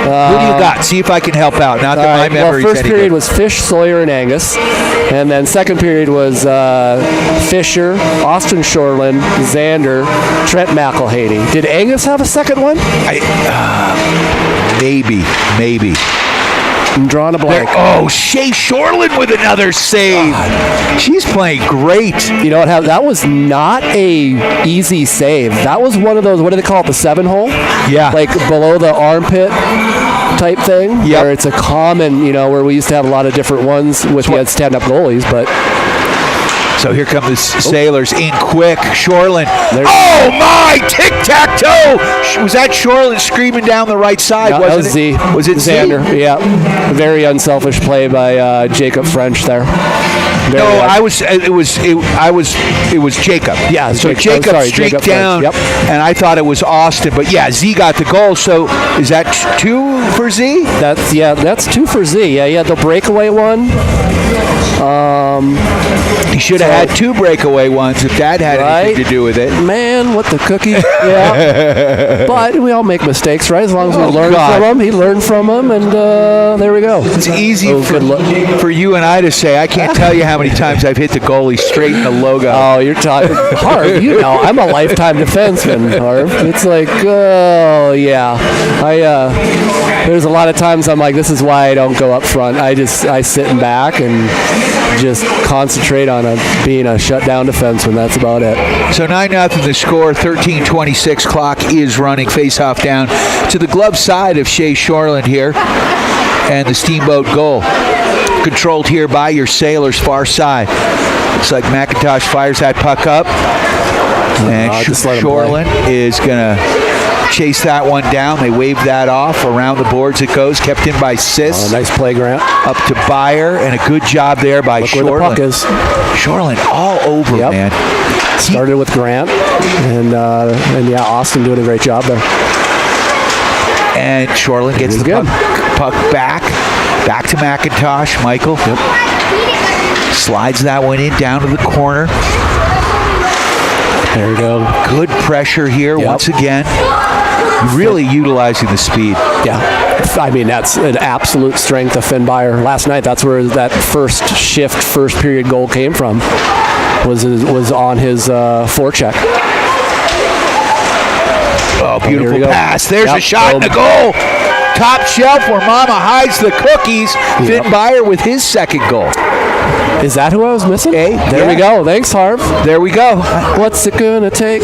Speaker 7: Who do you got? See if I can help out. Not that my memory's
Speaker 9: first
Speaker 7: any
Speaker 9: period
Speaker 7: good.
Speaker 9: was Fish, Sawyer, and Angus. And then second period was Fisher, Austin Shoreland, Xander, Trent McElhaney. Did Angus have a second one?
Speaker 7: Maybe.
Speaker 9: I'm drawing a blank.
Speaker 7: Shea Shoreland with another save. She's playing great.
Speaker 9: You know what? That was not a easy save. That was one of those, what do they call it, the 7-hole?
Speaker 7: Yeah.
Speaker 9: Like below the armpit type thing.
Speaker 7: Yep.
Speaker 9: Where it's a common, where we used to have a lot of different ones with we had stand-up goalies, but...
Speaker 7: So here come the Sailors in quick. Shoreland. Oh my! Tic-tac-toe! Was that Shoreland screaming down the right side?
Speaker 9: No,
Speaker 7: wasn't
Speaker 9: that was Z.
Speaker 7: Was it
Speaker 9: Xander?
Speaker 7: Z?
Speaker 9: Yeah. Very unselfish play by Jacob French there.
Speaker 7: It was Jacob.
Speaker 9: Yeah,
Speaker 7: so Jacob streaked down, and I thought it was Austin. But yeah, Z got the goal. So is that 2 for Z?
Speaker 9: That's 2 for Z. Yeah, he had the breakaway one.
Speaker 7: He should have had 2 breakaway ones if that had anything to do with it.
Speaker 9: Man, what the cookie? Yeah. But we all make mistakes, right? As long as we learn from them. He learned from them, and there we go.
Speaker 7: It's easy for you and I to say. I can't tell you how many times I've hit the goalie straight in the logo.
Speaker 9: Oh, you're talking Harv. I'm a lifetime defenseman, Harv. It's like, oh yeah. There's a lot of times I'm like, this is why I don't go up front. I sit in back and just concentrate on being a shutdown defenseman. That's about it.
Speaker 7: So 9-0 the score. 13:26 clock is running. Face-off down to the glove side of Shea Shoreland here, and the Steamboat goal. Controlled here by your Sailors far side. Looks like McIntosh fires that puck up. And Shoreland is going to chase that one down. They wave that off. Around the boards it goes. Kept in by Sis.
Speaker 9: Nice play, Grant.
Speaker 7: Up to Byer, and a good job there by Shoreland.
Speaker 9: Where the puck is.
Speaker 7: Shoreland all over, man.
Speaker 9: Started with Grant, and Austin doing a great job there.
Speaker 7: And Shoreland gets the puck back to McIntosh. Michael slides that one in down to the corner.
Speaker 9: There we go.
Speaker 7: Good pressure here once again. Really utilizing the speed.
Speaker 9: Yeah. I mean, that's an absolute strength of Finn Byer. Last night, that's where that first period goal came from. Was on his forecheck.
Speaker 7: Oh, beautiful pass. There's a shot and a goal. Top shelf where Mama hides the cookies. Finn Byer with his second goal.
Speaker 9: Is that who I was missing? There we go. Thanks, Harv.
Speaker 7: There we go.
Speaker 9: What's it gonna take?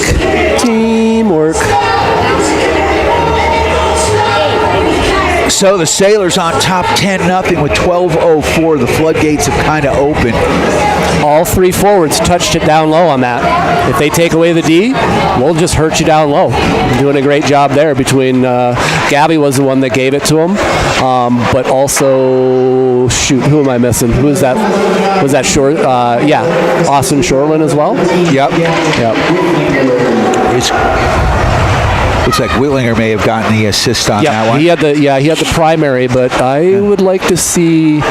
Speaker 9: Teamwork.
Speaker 7: So the Sailors on top 10-0 with 12:04. The floodgates have kind of opened.
Speaker 9: All 3 forwards touched it down low on that. If they take away the D, we'll just hurt you down low. Doing a great job there between Gabby was the one that gave it to him. But also, who am I missing? Who is that? Was that Short? Austin Shoreland as well?
Speaker 7: Yep. Looks like Whitlinger may have gotten the assist on that one.
Speaker 9: He had the primary, but I would like to see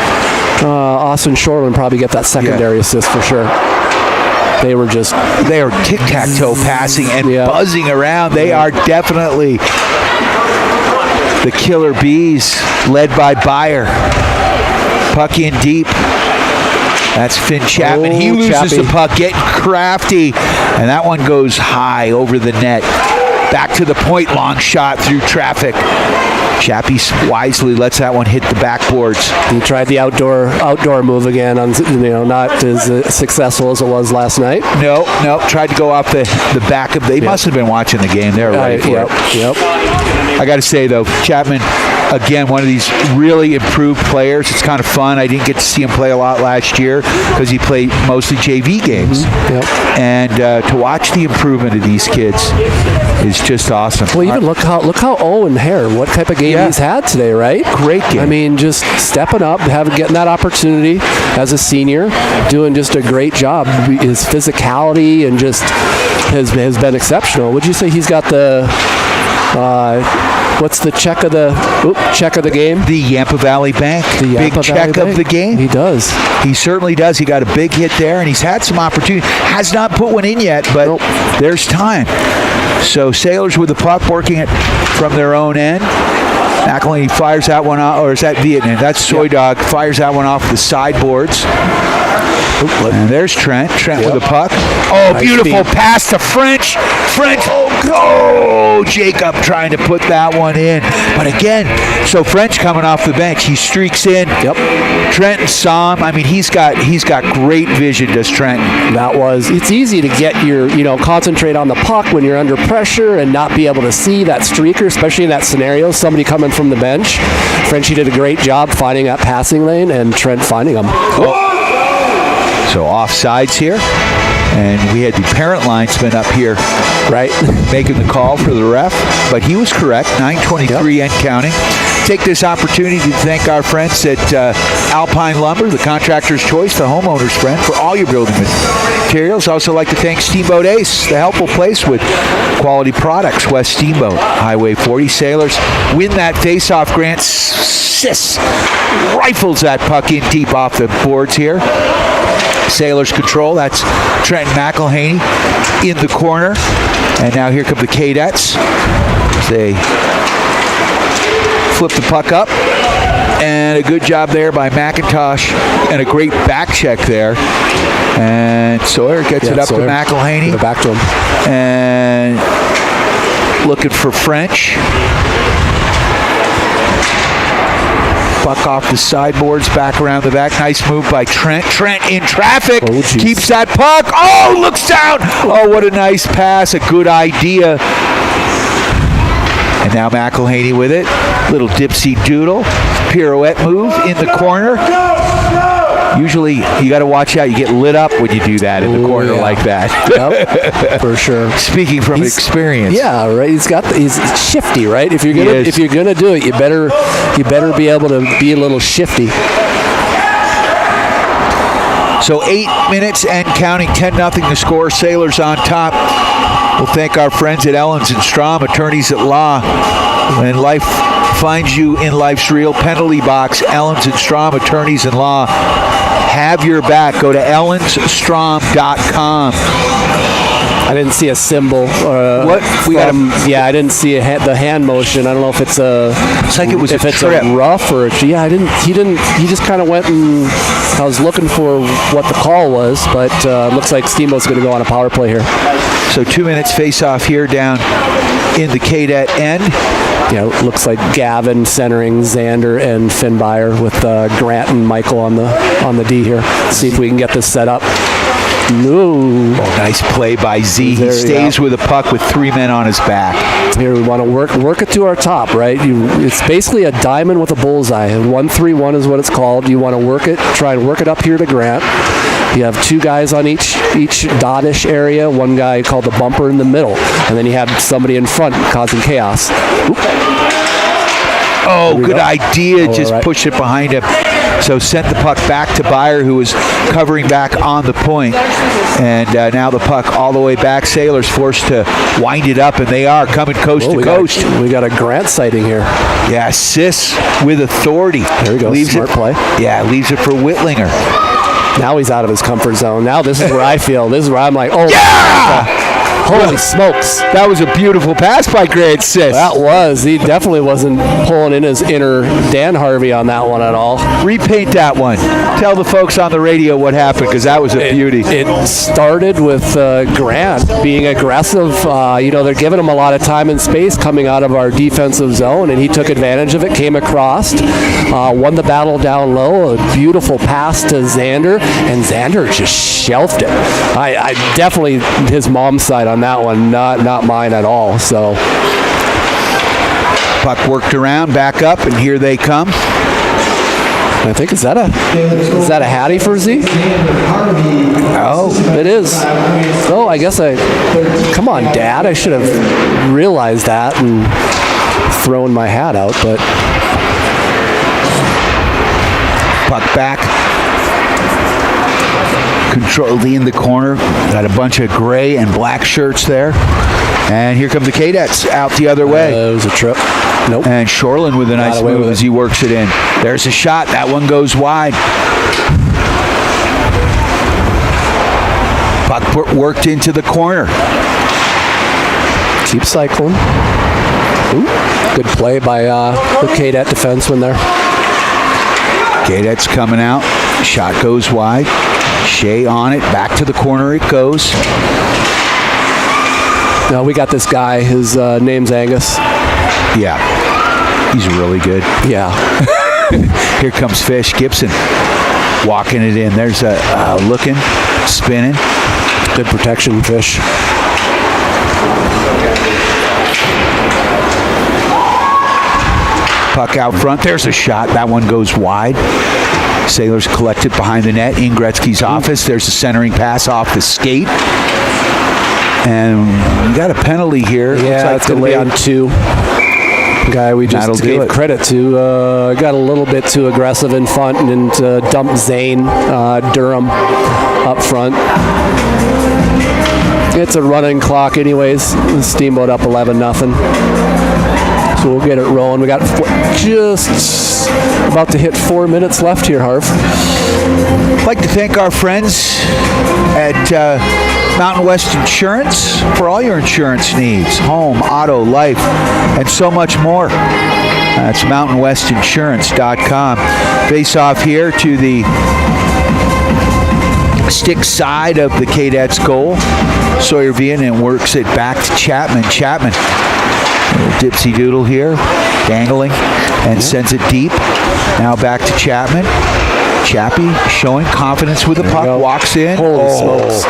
Speaker 9: Austin Shoreland probably get that secondary assist for sure. They were tic-tac-toe passing and buzzing around.
Speaker 7: They are definitely the Killer Bees, led by Byer. Puck in deep. That's Finn Chapman. He loses the puck, getting crafty. And that one goes high over the net. Back to the point, long shot through traffic. Chappie wisely lets that one hit the backboards.
Speaker 9: He tried the outdoor move again, not as successful as it was last night.
Speaker 7: No, tried to go off the back of. They must have been watching the game. They're ready for it.
Speaker 9: Yep.
Speaker 7: I got to say though, Chapman, again, one of these really improved players. It's kind of fun. I didn't get to see him play a lot last year because he played mostly JV games.
Speaker 9: Yep.
Speaker 7: And to watch the improvement of these kids is just awesome.
Speaker 9: Well, even look how Owen Hare, what type of game he's had today, right?
Speaker 7: Great game.
Speaker 9: I mean, just stepping up, getting that opportunity as a senior, doing just a great job. His physicality and just has been exceptional. Would you say he's got the what's the check of the game?
Speaker 7: The Yampa Valley Bank.
Speaker 9: The
Speaker 7: big check of the game.
Speaker 9: He does.
Speaker 7: He certainly does. He got a big hit there, and he's had some opportunity. Has not put one in yet, but there's time. So Sailors with the puck, working it from their own end. McElhaney fires that one off, or is that Vietnam? That's Soy Dog. Fires that one off the sideboards. And there's Trent. With the puck. Oh, nice beautiful pass to French. Oh, Jacob trying to put that one in. But again, so French coming off the bench. He streaks in.
Speaker 9: Yep.
Speaker 7: Trenton saw him. I mean, he's got great vision, does Trenton.
Speaker 9: It's easy to get concentrate on the puck when you're under pressure and not be able to see that streaker, especially in that scenario, somebody coming from the bench. Frenchie did a great job finding that passing lane and Trent finding him.
Speaker 7: Oh. So offsides here, and we had the parent linesman up here, right, making the call for the ref, but he was correct. 9:23 and counting. Take this opportunity to thank our friends at Alpine Lumber, the contractor's choice, the homeowner's friend, for all your building materials. Also like to thank Steamboat Ace, the helpful place with quality products. West Steamboat, Highway 40. Sailors win that face-off. Grant Sis rifles that puck in deep off the boards here. Sailors control. That's Trent McElhaney in the corner. And now here come the KARETS. They flip the puck up. And a good job there by McIntosh. And a great back check there. And Sawyer gets it up to McElhaney.
Speaker 9: Back to him.
Speaker 7: And looking for French. Puck off the sideboards, back around the back. Nice move by Trent. Trent in traffic. Keeps that puck. Oh, looks down. Oh, what a nice pass. A good idea. And now McElhaney with it. Little dipsy doodle. Pirouette move in the corner. Usually, you got to watch out. You get lit up when you do that in the corner like that.
Speaker 9: Yep, for sure.
Speaker 7: Speaking from experience.
Speaker 9: Yeah, right. He's shifty, right? If you're gonna do it, you better be able to be a little shifty.
Speaker 7: So 8 minutes and counting, 10-0 the score. Sailors on top. We'll thank our friends at Ellens and Strom, attorneys at law. When life finds you in life's real penalty box, Ellens and Strom, attorneys in law, have your back. Go to ellensstrom.com.
Speaker 9: I didn't see a symbol. I didn't see the hand motion. I don't know if it's a.
Speaker 7: It's like it was
Speaker 9: if
Speaker 7: a
Speaker 9: it's
Speaker 7: trip.
Speaker 9: A rough or I didn't. He didn't. He just kind of went and I was looking for what the call was, but looks like Steamboat's going to go on a power play here.
Speaker 7: So 2 minutes face-off here down in the KARET end.
Speaker 9: Yeah, it looks like Gavin centering Xander and Finn Byer with Grant and Michael on the D here. See if we can get this set up. No.
Speaker 7: Oh, nice play by Z. He stays with a puck with 3 men on his back.
Speaker 9: Here we want to work it to our top, right? It's basically a diamond with a bullseye. 1-3-1 is what it's called. You want to try and work it up here to Grant. You have two guys on each dot-ish area, one guy called the bumper in the middle, and then you have somebody in front causing chaos. Oop.
Speaker 7: Oh, good idea. Just push it behind him. So sent the puck back to Byer, who was covering back on the point. And now the puck all the way back. Sailors forced to wind it up, and they are coming coast to coast.
Speaker 9: We got a Grant sighting here.
Speaker 7: Yeah, Sis with authority.
Speaker 9: There we go. Smart play.
Speaker 7: Yeah, leaves it for Whitlinger.
Speaker 9: Now he's out of his comfort zone. Now this is where I feel. This is where I'm like, oh.
Speaker 7: Yeah!
Speaker 9: Holy smokes.
Speaker 7: That was a beautiful pass by Grant Sis.
Speaker 9: That was. He definitely wasn't pulling in his inner Dan Harvey on that one at all.
Speaker 7: Repaint that one. Tell the folks on the radio what happened, because that was a beauty.
Speaker 9: It started with Grant being aggressive. They're giving him a lot of time and space coming out of our defensive zone, and he took advantage of it, came across, won the battle down low, a beautiful pass to Xander, and Xander just shelved it. I definitely his mom's side on that one, not mine at all. So
Speaker 7: puck worked around, back up, and here they come.
Speaker 9: I think is that a Hattie for Z? Oh, it is. Oh, I guess come on, Dad. I should have realized that and thrown my hat out, but
Speaker 7: puck back. Controlled in the corner. Got a bunch of gray and black shirts there. And here come the KARETS out the other way.
Speaker 9: It was a trip. Nope.
Speaker 7: And Shoreland with a nice move as he works it in. There's a shot. That one goes wide. Puck worked into the corner.
Speaker 9: Keep cycling. Ooh, good play by the KARET defenseman there.
Speaker 7: KARETS coming out. Shot goes wide. Shea on it. Back to the corner it goes.
Speaker 9: No, we got this guy. His name's Angus.
Speaker 7: Yeah. He's really good.
Speaker 9: Yeah.
Speaker 7: Here comes Fish. Gibson walking it in. There's a looking, spinning.
Speaker 9: Good protection, Fish.
Speaker 7: Puck out front. There's a shot. That one goes wide. Sailors collect it behind the net in Gretzky's office. There's a centering pass off the skate. And we got a penalty here.
Speaker 9: Yeah, it's going to be on 2. Guy we just gave credit to got a little bit too aggressive in front and dumped Zane Durham up front. It's a running clock anyways. Steamboat up 11-0. So we'll get it rolling. We got just about to hit 4 minutes left here, Harv.
Speaker 7: I'd like to thank our friends at Mountain West Insurance for all your insurance needs. Home, auto, life, and so much more. That's mountainwestinsurance.com. Face off here to the stick side of the KARETS goal. Sawyer Vian and works it back to Chapman. Chapman, dipsy doodle here, dangling, and sends it deep. Now back to Chapman. Chappie showing confidence with the puck, walks in.
Speaker 9: Holy smokes.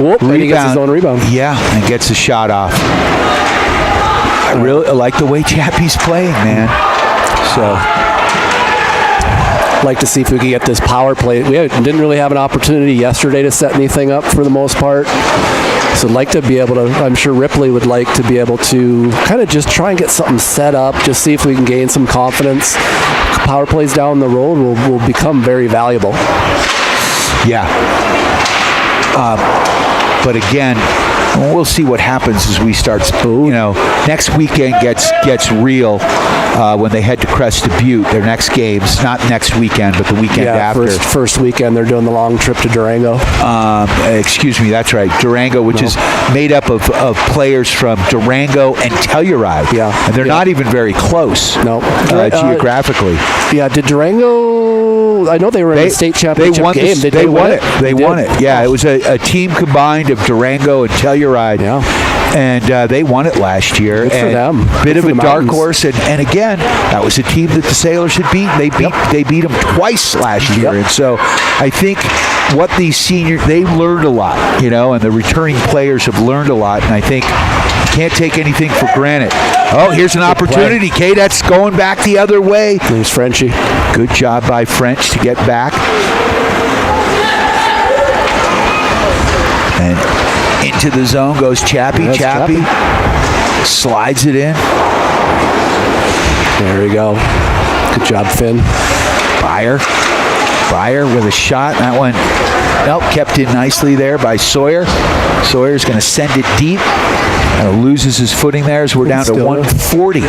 Speaker 9: Whoop, and he gets his own rebound.
Speaker 7: Yeah, and gets the shot off. I really like the way Chappie's playing, man. So
Speaker 9: like to see if we can get this power play. We didn't really have an opportunity yesterday to set anything up for the most part. So I'd like to be able to, I'm sure Ripley would like to be able to kind of just try and get something set up, just see if we can gain some confidence. Power plays down the road will become very valuable.
Speaker 7: Yeah. But again, we'll see what happens as we start. Next weekend gets real when they head to Crested Butte. Their next games, not next weekend, but the weekend after.
Speaker 9: First weekend, they're doing the long trip to Durango.
Speaker 7: Excuse me, that's right. Durango, which is made up of players from Durango and Telluride.
Speaker 9: Yeah.
Speaker 7: And they're not even very close geographically.
Speaker 9: Yeah, did Durango... I know they were in the state championship game.
Speaker 7: They won it. They won it. Yeah, it was a team combined of Durango and Telluride.
Speaker 9: Yeah.
Speaker 7: And they won it last year.
Speaker 9: Good for them.
Speaker 7: Bit of a dark horse. And again, that was a team that the Sailors had beaten. They beat them twice last year. And so I think what these seniors, they learned a lot, and the returning players have learned a lot. And I think you can't take anything for granted. Oh, here's an opportunity. KARETS going back the other way.
Speaker 9: There's Frenchie.
Speaker 7: Good job by French to get back. And into the zone goes Chappie. Chappie slides it in.
Speaker 9: There we go. Good job, Finn.
Speaker 7: Byer with a shot. That one kept in nicely there by Sawyer. Sawyer's going to send it deep. Loses his footing there as we're down to 1:40 left. 40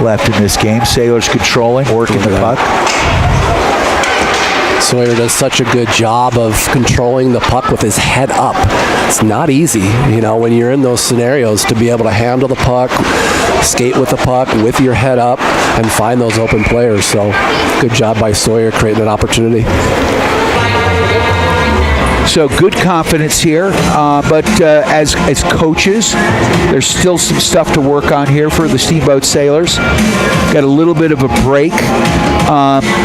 Speaker 7: left in this game. Sailors controlling, working the puck. Puck out front. There's a shot. That one goes wide. Here comes Chapman. Chapman
Speaker 9: Sawyer does such a good job of controlling the puck with his head up. It's not easy, when you're in those scenarios to be able to handle the puck, skate with the puck with your head up, and find those open players. So good job by Sawyer creating an opportunity.
Speaker 7: So good confidence here, but as coaches, there's still some stuff to work on here for the Steamboat Sailors. Got a little bit of a break.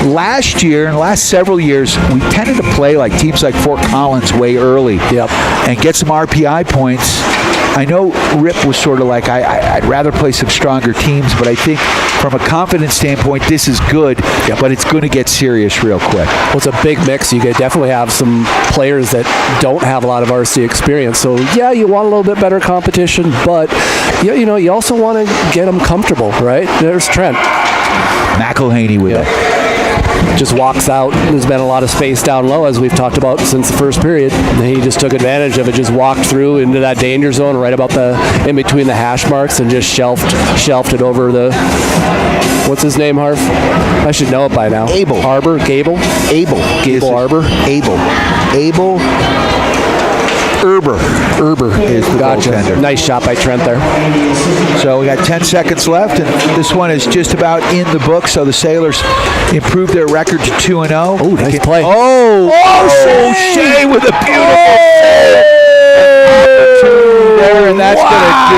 Speaker 7: Last year, in the last several years, we tended to play like teams like Fort Collins way early and get some RPI points. I know Rip was sort of like, I'd rather play some stronger teams, but I think from a confidence standpoint, this is good, but it's going to get serious real quick.
Speaker 9: Well, it's a big mix. You could definitely have some players that don't have a lot of RC experience. So, yeah, you want a little bit better competition, but, you also want to get them comfortable, right? There's Trent.
Speaker 7: McElhaney with it.
Speaker 9: Just walks out. There's been a lot of space down low, as we've talked about since the first period. And he just took advantage of it, just walked through into that danger zone right about in between the hash marks and just shelved it over the, what's his name, Harv? I should know it by now.
Speaker 7: Gable Arbor.
Speaker 9: Urber.
Speaker 7: Is the goaltender.
Speaker 9: Nice shot by Trent there.
Speaker 7: So we got 10 seconds left, and this one is just about in the book. So the Sailors improved their record to 2-0.
Speaker 9: Oh, nice play.
Speaker 7: Shea with a beautiful there, and that's going to do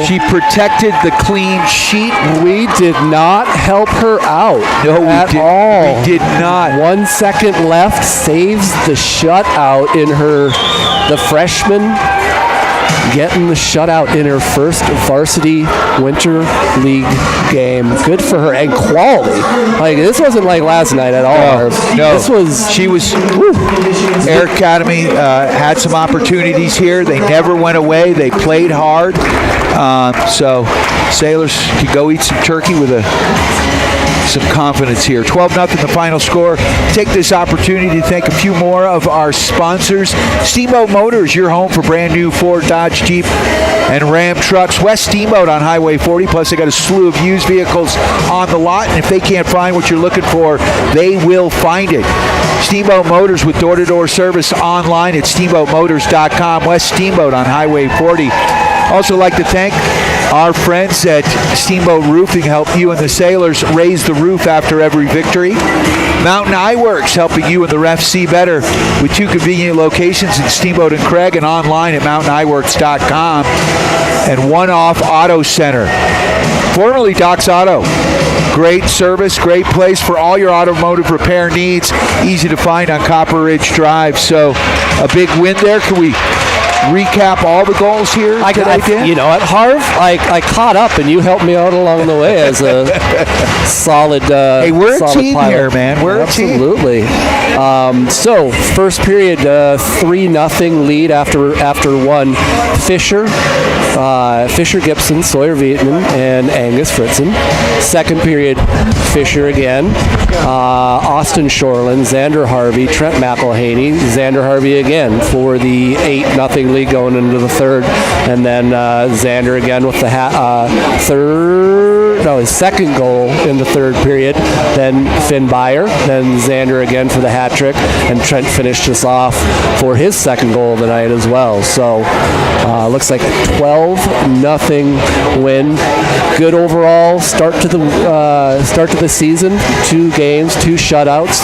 Speaker 7: it. She protected the clean sheet.
Speaker 9: We did not help her out at all.
Speaker 7: We did not.
Speaker 9: 1 second left, saves the shutout in the freshman getting the shutout in her first varsity winter league game. Good for her, and quality. This wasn't like last night at all.
Speaker 7: No.
Speaker 9: She was
Speaker 7: Air Academy had some opportunities here. They never went away. They played hard. So Sailors could go eat some turkey with some confidence here. 12-0 the final score. Take this opportunity to thank a few more of our sponsors. Steamboat Motors, your home for brand new Ford, Dodge, Jeep, and Ram trucks. West Steamboat on Highway 40. Plus, they got a slew of used vehicles on the lot, and if they can't find what you're looking for, they will find it. Steamboat Motors with door-to-door service online at steamboatmotors.com. West Steamboat on Highway 40. Also like to thank our friends at Steamboat Roofing, help you and the Sailors raise the roof after every victory. Mountain Eyeworks, helping you and the refs see better with 2 convenient locations in Steamboat and Craig, and online at mountainEyeworks.com. And One Off Auto Center, formerly Doc's Auto. Great service, great place for all your automotive repair needs. Easy to find on Copper Ridge Drive. So a big win there. Can we recap all the goals here today, Dan?
Speaker 9: At Harv, I caught up, and you helped me out along the way as a solid
Speaker 7: hey, we're a team
Speaker 9: pilot
Speaker 7: here, man. We're
Speaker 9: absolutely. So first period, 3-0 lead after one. Fisher Gibson, Sawyer Vietman, and Angus Fritzen. Second period, Fisher again, Austin Shoreland, Xander Harvey, Trent McElhaney, Xander Harvey again for the 8-0 lead going into the third, and then Xander again with the his second goal in the third period, then Finn Byer, then Xander again for the hat trick, and Trent finished us off for his second goal of the night as well. So looks like a 12-0 win. Good overall start to the season. 2 games, 2 shutouts.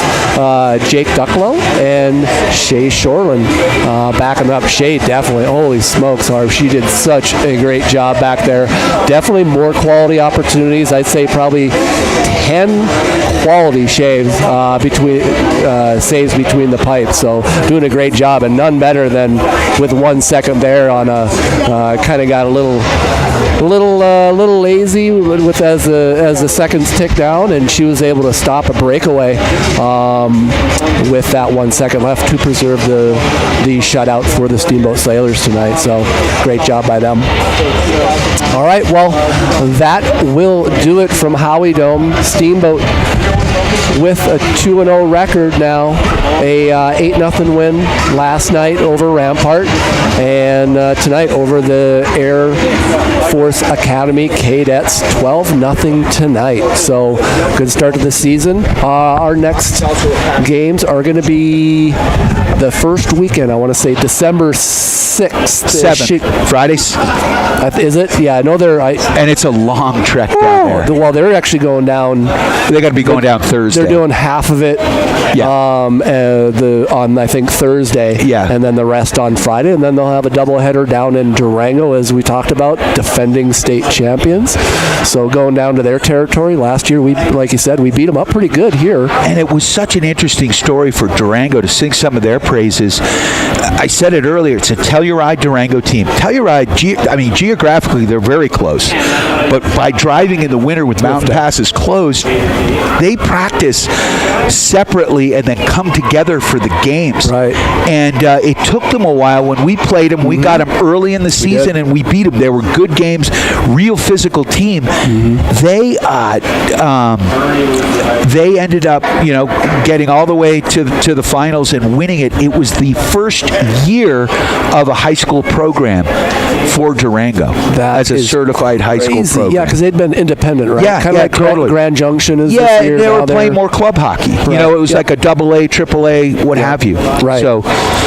Speaker 9: Jake Ducklow and Shay Shoreland backing up. Shay definitely, holy smokes, Harv, she did such a great job back there. Definitely more quality opportunities. I'd say probably 10 quality saves between the pipes. So doing a great job, and none better than with 1 second there on a kind of got a little lazy with as the seconds tick down, and she was able to stop a breakaway with that 1 second left to preserve the shutout for the Steamboat Sailors tonight. So great job by them. All right, well, that will do it from Howie Dome. Steamboat with a 2-0 record now, a 8-0 win last night over Rampart, and tonight over the Air Force Academy Cadets, 12-0 tonight. So good start to the season. Our next games are going to be the first weekend, I want to say December 6th.
Speaker 7: 7th. Fridays.
Speaker 9: Is it? Yeah, I know they're...
Speaker 7: and it's a long trek down there.
Speaker 9: Well, they're actually going down...
Speaker 7: They got to be going down Thursday.
Speaker 9: They're doing half of it on, I think, Thursday.
Speaker 7: Yeah.
Speaker 9: And then the rest on Friday. And then they'll have a doubleheader down in Durango, as we talked about, defending state champions. So going down to their territory. Last year, like you said, we beat them up pretty good here.
Speaker 7: And it was such an interesting story for Durango to sing some of their praises. I said it earlier, it's a Telluride Durango team. Telluride, geographically, they're very close. But by driving in the winter with mountain passes closed, they practice separately and then come together for the games.
Speaker 9: Right.
Speaker 7: And it took them a while. When we played them, we got them early in the season and we beat them. They were good games, real physical team. They ended up, getting all the way to the finals and winning it. It was the first year of a high school program for Durango as a certified high school program.
Speaker 9: Yeah, because they'd been independent, right?
Speaker 7: Yeah,
Speaker 9: kind of like
Speaker 7: totally.
Speaker 9: Grand Junction is this year.
Speaker 7: They were playing more club hockey.
Speaker 9: Right.
Speaker 7: It was like a AA, AAA, what have you.
Speaker 9: Right.
Speaker 7: So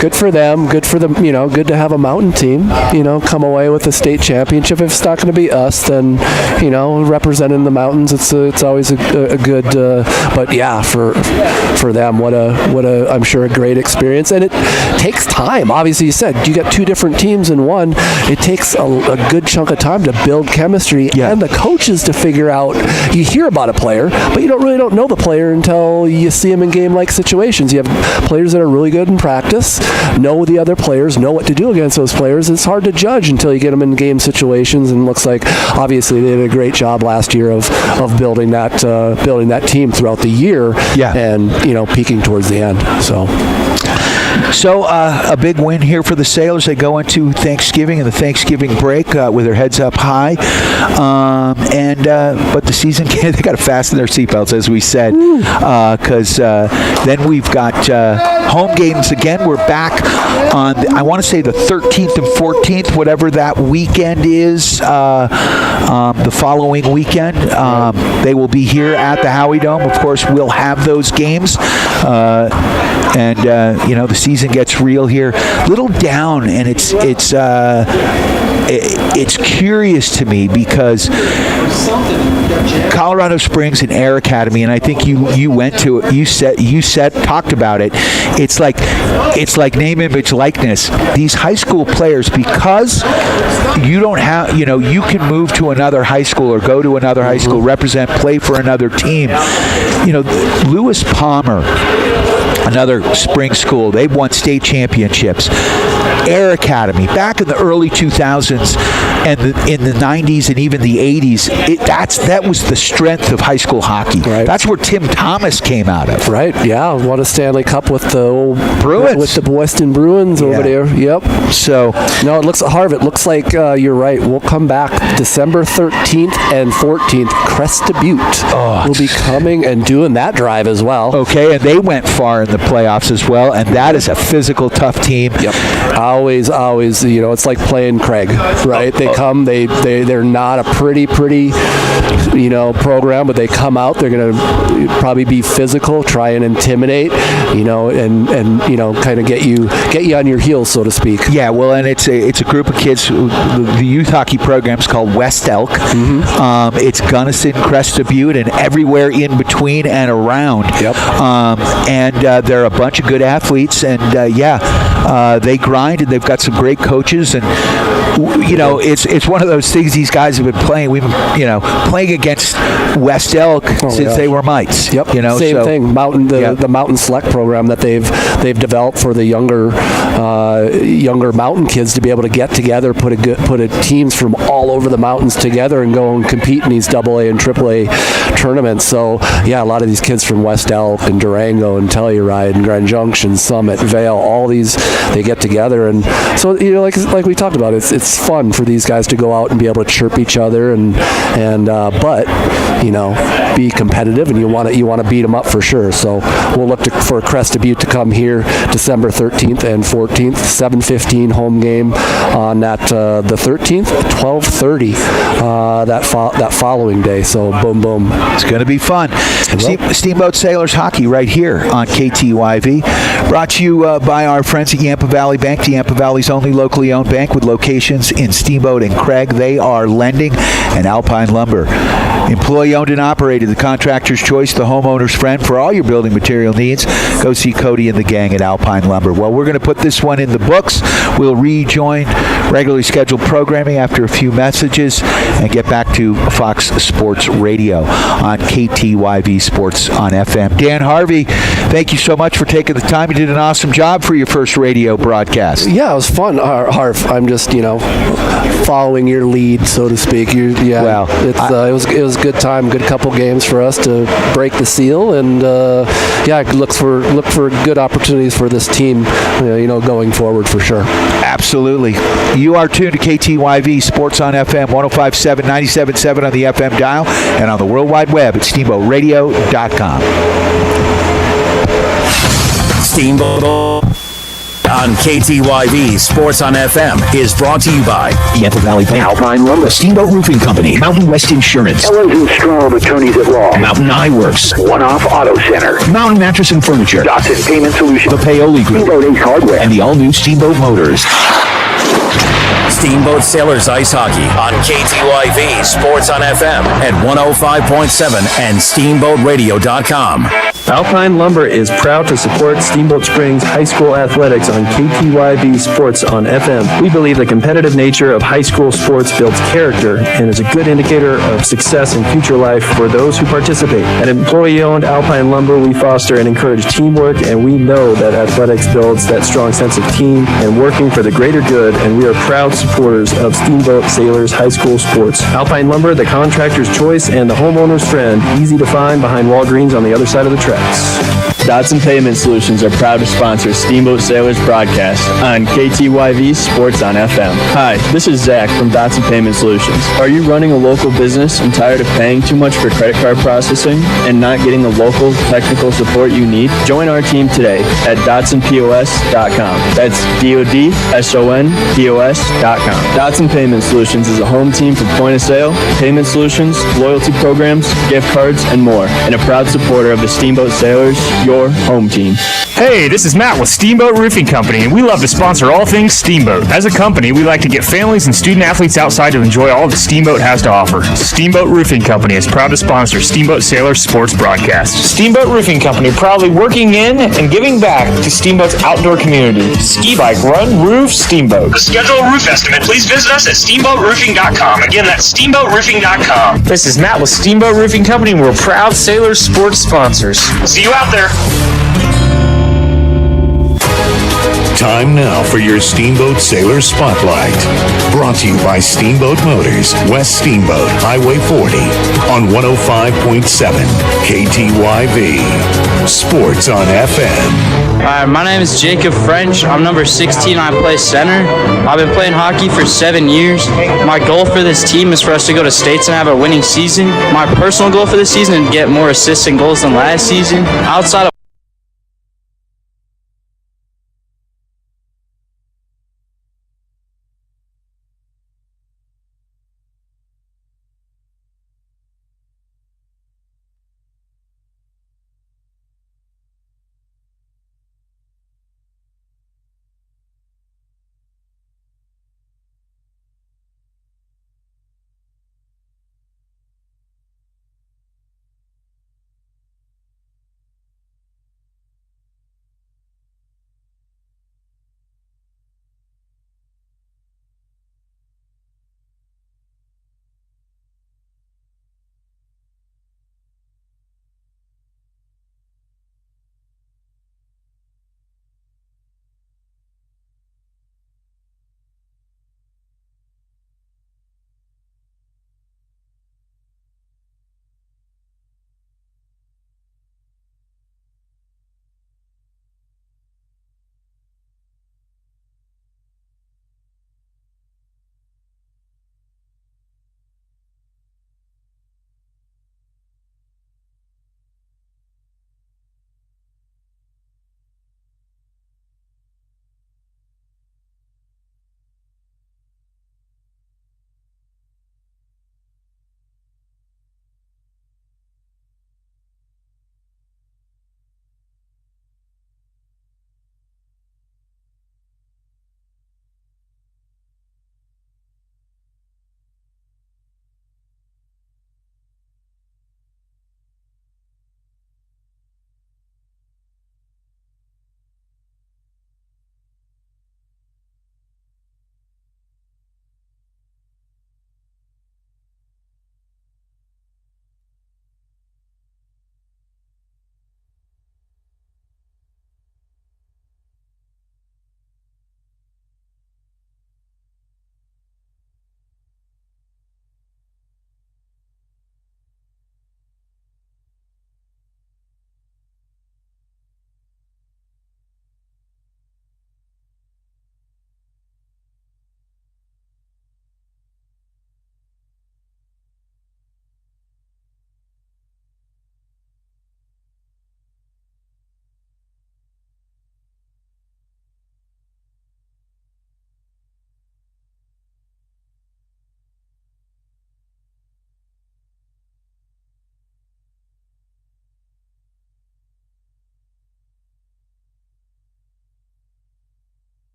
Speaker 9: good for them. Good for them. Good to have a mountain team. Come away with a state championship. If it's not going to be us, then representing the mountains, it's always a good. But yeah, for them, what a I'm sure a great experience, and it takes time. Obviously, you said you got two different teams in one. It takes a good chunk of time to build chemistry and the coaches to figure out. You hear about a player, but you don't know the player until you see him in game-like situations. You have players that are really good in practice, know the other players, know what to do against those players. It's hard to judge until you get them in game situations, and it looks like obviously they did a great job last year of building that team throughout the year, and peaking towards the end. So
Speaker 7: a big win here for the Sailors. They go into Thanksgiving and the Thanksgiving break with their heads up high, but the season they got to fasten their seatbelts, as we said, because then we've got home games again. We're back on I want to say the 13th and 14th, whatever that weekend is. The following weekend, they will be here at the Howie Dome. Of course, we'll have those games, and the season gets real here. Little down, and it's curious to me because Colorado Springs and Air Academy, and I think you went to it. You talked about it. It's like name, image, likeness. These high school players, because you don't have, you can move to another high school or go to another high school, represent, play for another team. Lewis Palmer, another spring school, they've won state championships. Air Academy, back in the early 2000s and in the 90s and even the 80s, that was the strength of high school hockey.
Speaker 9: Right.
Speaker 7: That's where Tim Thomas came out of.
Speaker 9: Right, yeah. Won a Stanley Cup with the old
Speaker 7: Bruins.
Speaker 9: With the Weston Bruins over there. Yep.
Speaker 7: So,
Speaker 9: no, it looks, Harv, it looks like you're right. We'll come back December 13th and 14th. Cresta Butte will be coming and doing that drive as well.
Speaker 7: Okay, and they went far in the playoffs as well, and that is a physical, tough team.
Speaker 9: Yep. Always, it's like playing Craig, right? They come, they're not a pretty, program, but they come out, they're going to probably be physical, try and intimidate, and kind of get you on your heels, so to speak.
Speaker 7: Yeah, well, and it's a group of kids. The youth hockey program is called West Elk. It's Gunnison, Cresta Butte, and everywhere in between and around.
Speaker 9: Yep.
Speaker 7: And they're a bunch of good athletes, and they grind, and they've got some great coaches, and it's one of those things. These guys have been playing. We've been playing against West Elk since they were mites.
Speaker 9: Yep. Same thing. The Mountain Select program that they've developed for the younger mountain kids to be able to get together, put teams from all over the mountains together and go and compete in these AA and AAA tournaments. So a lot of these kids from West Elk and Durango and Telluride and Grand Junction, Summit, Vail, all these, they get together, and so like we talked about, it's it's fun for these guys to go out and be able to chirp each other but be competitive, and you want to beat them up for sure. So we'll look for Crested Butte to come here December 13th and 14th, 7:15 home game on that the 13th, 12:30 that following day. So boom, boom.
Speaker 7: It's going to be fun. Steamboat Sailors Hockey right here on KTYV. Brought to you by our friends at Yampa Valley Bank, the Yampa Valley's only locally owned bank with locations in Steamboat and Craig. They are lending, and Alpine Lumber. Employee owned and operated, the contractor's choice, the homeowner's friend for all your building material needs. Go see Cody and the gang at Alpine Lumber. Well, we're going to put this one in the books. We'll rejoin regularly scheduled programming after a few messages and get back to Fox Sports Radio on KTYV Sports on FM. Dan Harvey, thank you so much for taking the time. You did an awesome job for your first radio broadcast.
Speaker 9: Yeah, it was fun, Harv. I'm just, following your lead, so to speak. It was a good time, good couple games for us to break the seal, and look for good opportunities for this team, going forward for sure.
Speaker 7: Absolutely. You are tuned to KTYV Sports on FM, 105.7, 97.7 on the FM dial, and on the World Wide Web at steamboatradio.com.
Speaker 8: Steamboat on KTYV Sports on FM is brought to you by
Speaker 10: Yampa Valley Bank, Alpine Lumber, Steamboat Roofing Company, Mountain West Insurance, Ellens & Strom Attorneys at Law, Mountain Eye Works, One Off Auto Center, Mountain Mattress and Furniture, Dotson Payment Solutions, the Paoli Group, Steamboat Ace Hardware, and the all-new Steamboat Motors.
Speaker 8: Steamboat Sailors Ice Hockey on KTYV Sports on FM at 105.7 and steamboatradio.com.
Speaker 1: Alpine Lumber is proud to support Steamboat Springs High School athletics on KTYV Sports on FM. We believe the competitive nature of high school sports builds character and is a good indicator of success in future life for those who participate. At employee-owned Alpine Lumber, we foster and encourage teamwork, and we know that athletics builds that strong sense of team and working for the greater good, and we are proud supporters of Steamboat Sailors High School sports. Alpine Lumber, the contractor's choice and the homeowner's friend, easy to find behind Walgreens on the other side of the tracks.
Speaker 11: Dotson Payment Solutions are proud to sponsor Steamboat Sailors broadcast on KTYV Sports on FM. Hi, this is Zach from Dotson Payment Solutions. Are you running a local business and tired of paying too much for credit card processing and not getting the local technical support you need? Join our team today at DotsonPOS.com. That's DOTSONPOS.com. Dotson Payment Solutions is a home team for point of sale, payment solutions, loyalty programs, gift cards, and more, and a proud supporter of the Steamboat Sailors, your home team.
Speaker 2: Hey, this is Matt with Steamboat Roofing Company, and we love to sponsor all things Steamboat. As a company, we like to get families and student athletes outside to enjoy all that Steamboat has to offer. Steamboat Roofing Company is proud to sponsor Steamboat Sailors sports broadcast.
Speaker 3: Steamboat Roofing Company, proudly working in and giving back to Steamboat's outdoor community. Ski, bike, run, roof, Steamboat.
Speaker 4: To schedule a roof estimate, please visit us at steamboatroofing.com. Again, that's steamboatroofing.com.
Speaker 3: This is Matt with Steamboat Roofing Company, and we're proud Sailors sports sponsors.
Speaker 4: See you out there.
Speaker 21: Time now for your Steamboat Sailor Spotlight. Brought to you by Steamboat Motors, West Steamboat, Highway 40, on 105.7 KTYV. Sports on FM.
Speaker 22: Hi, my name is Jacob French. I'm number 16. I play center. I've been playing hockey for 7 years. My goal for this team is for us to go to states and have a winning season. My personal goal for this season is to get more assists and goals than last season. Outside of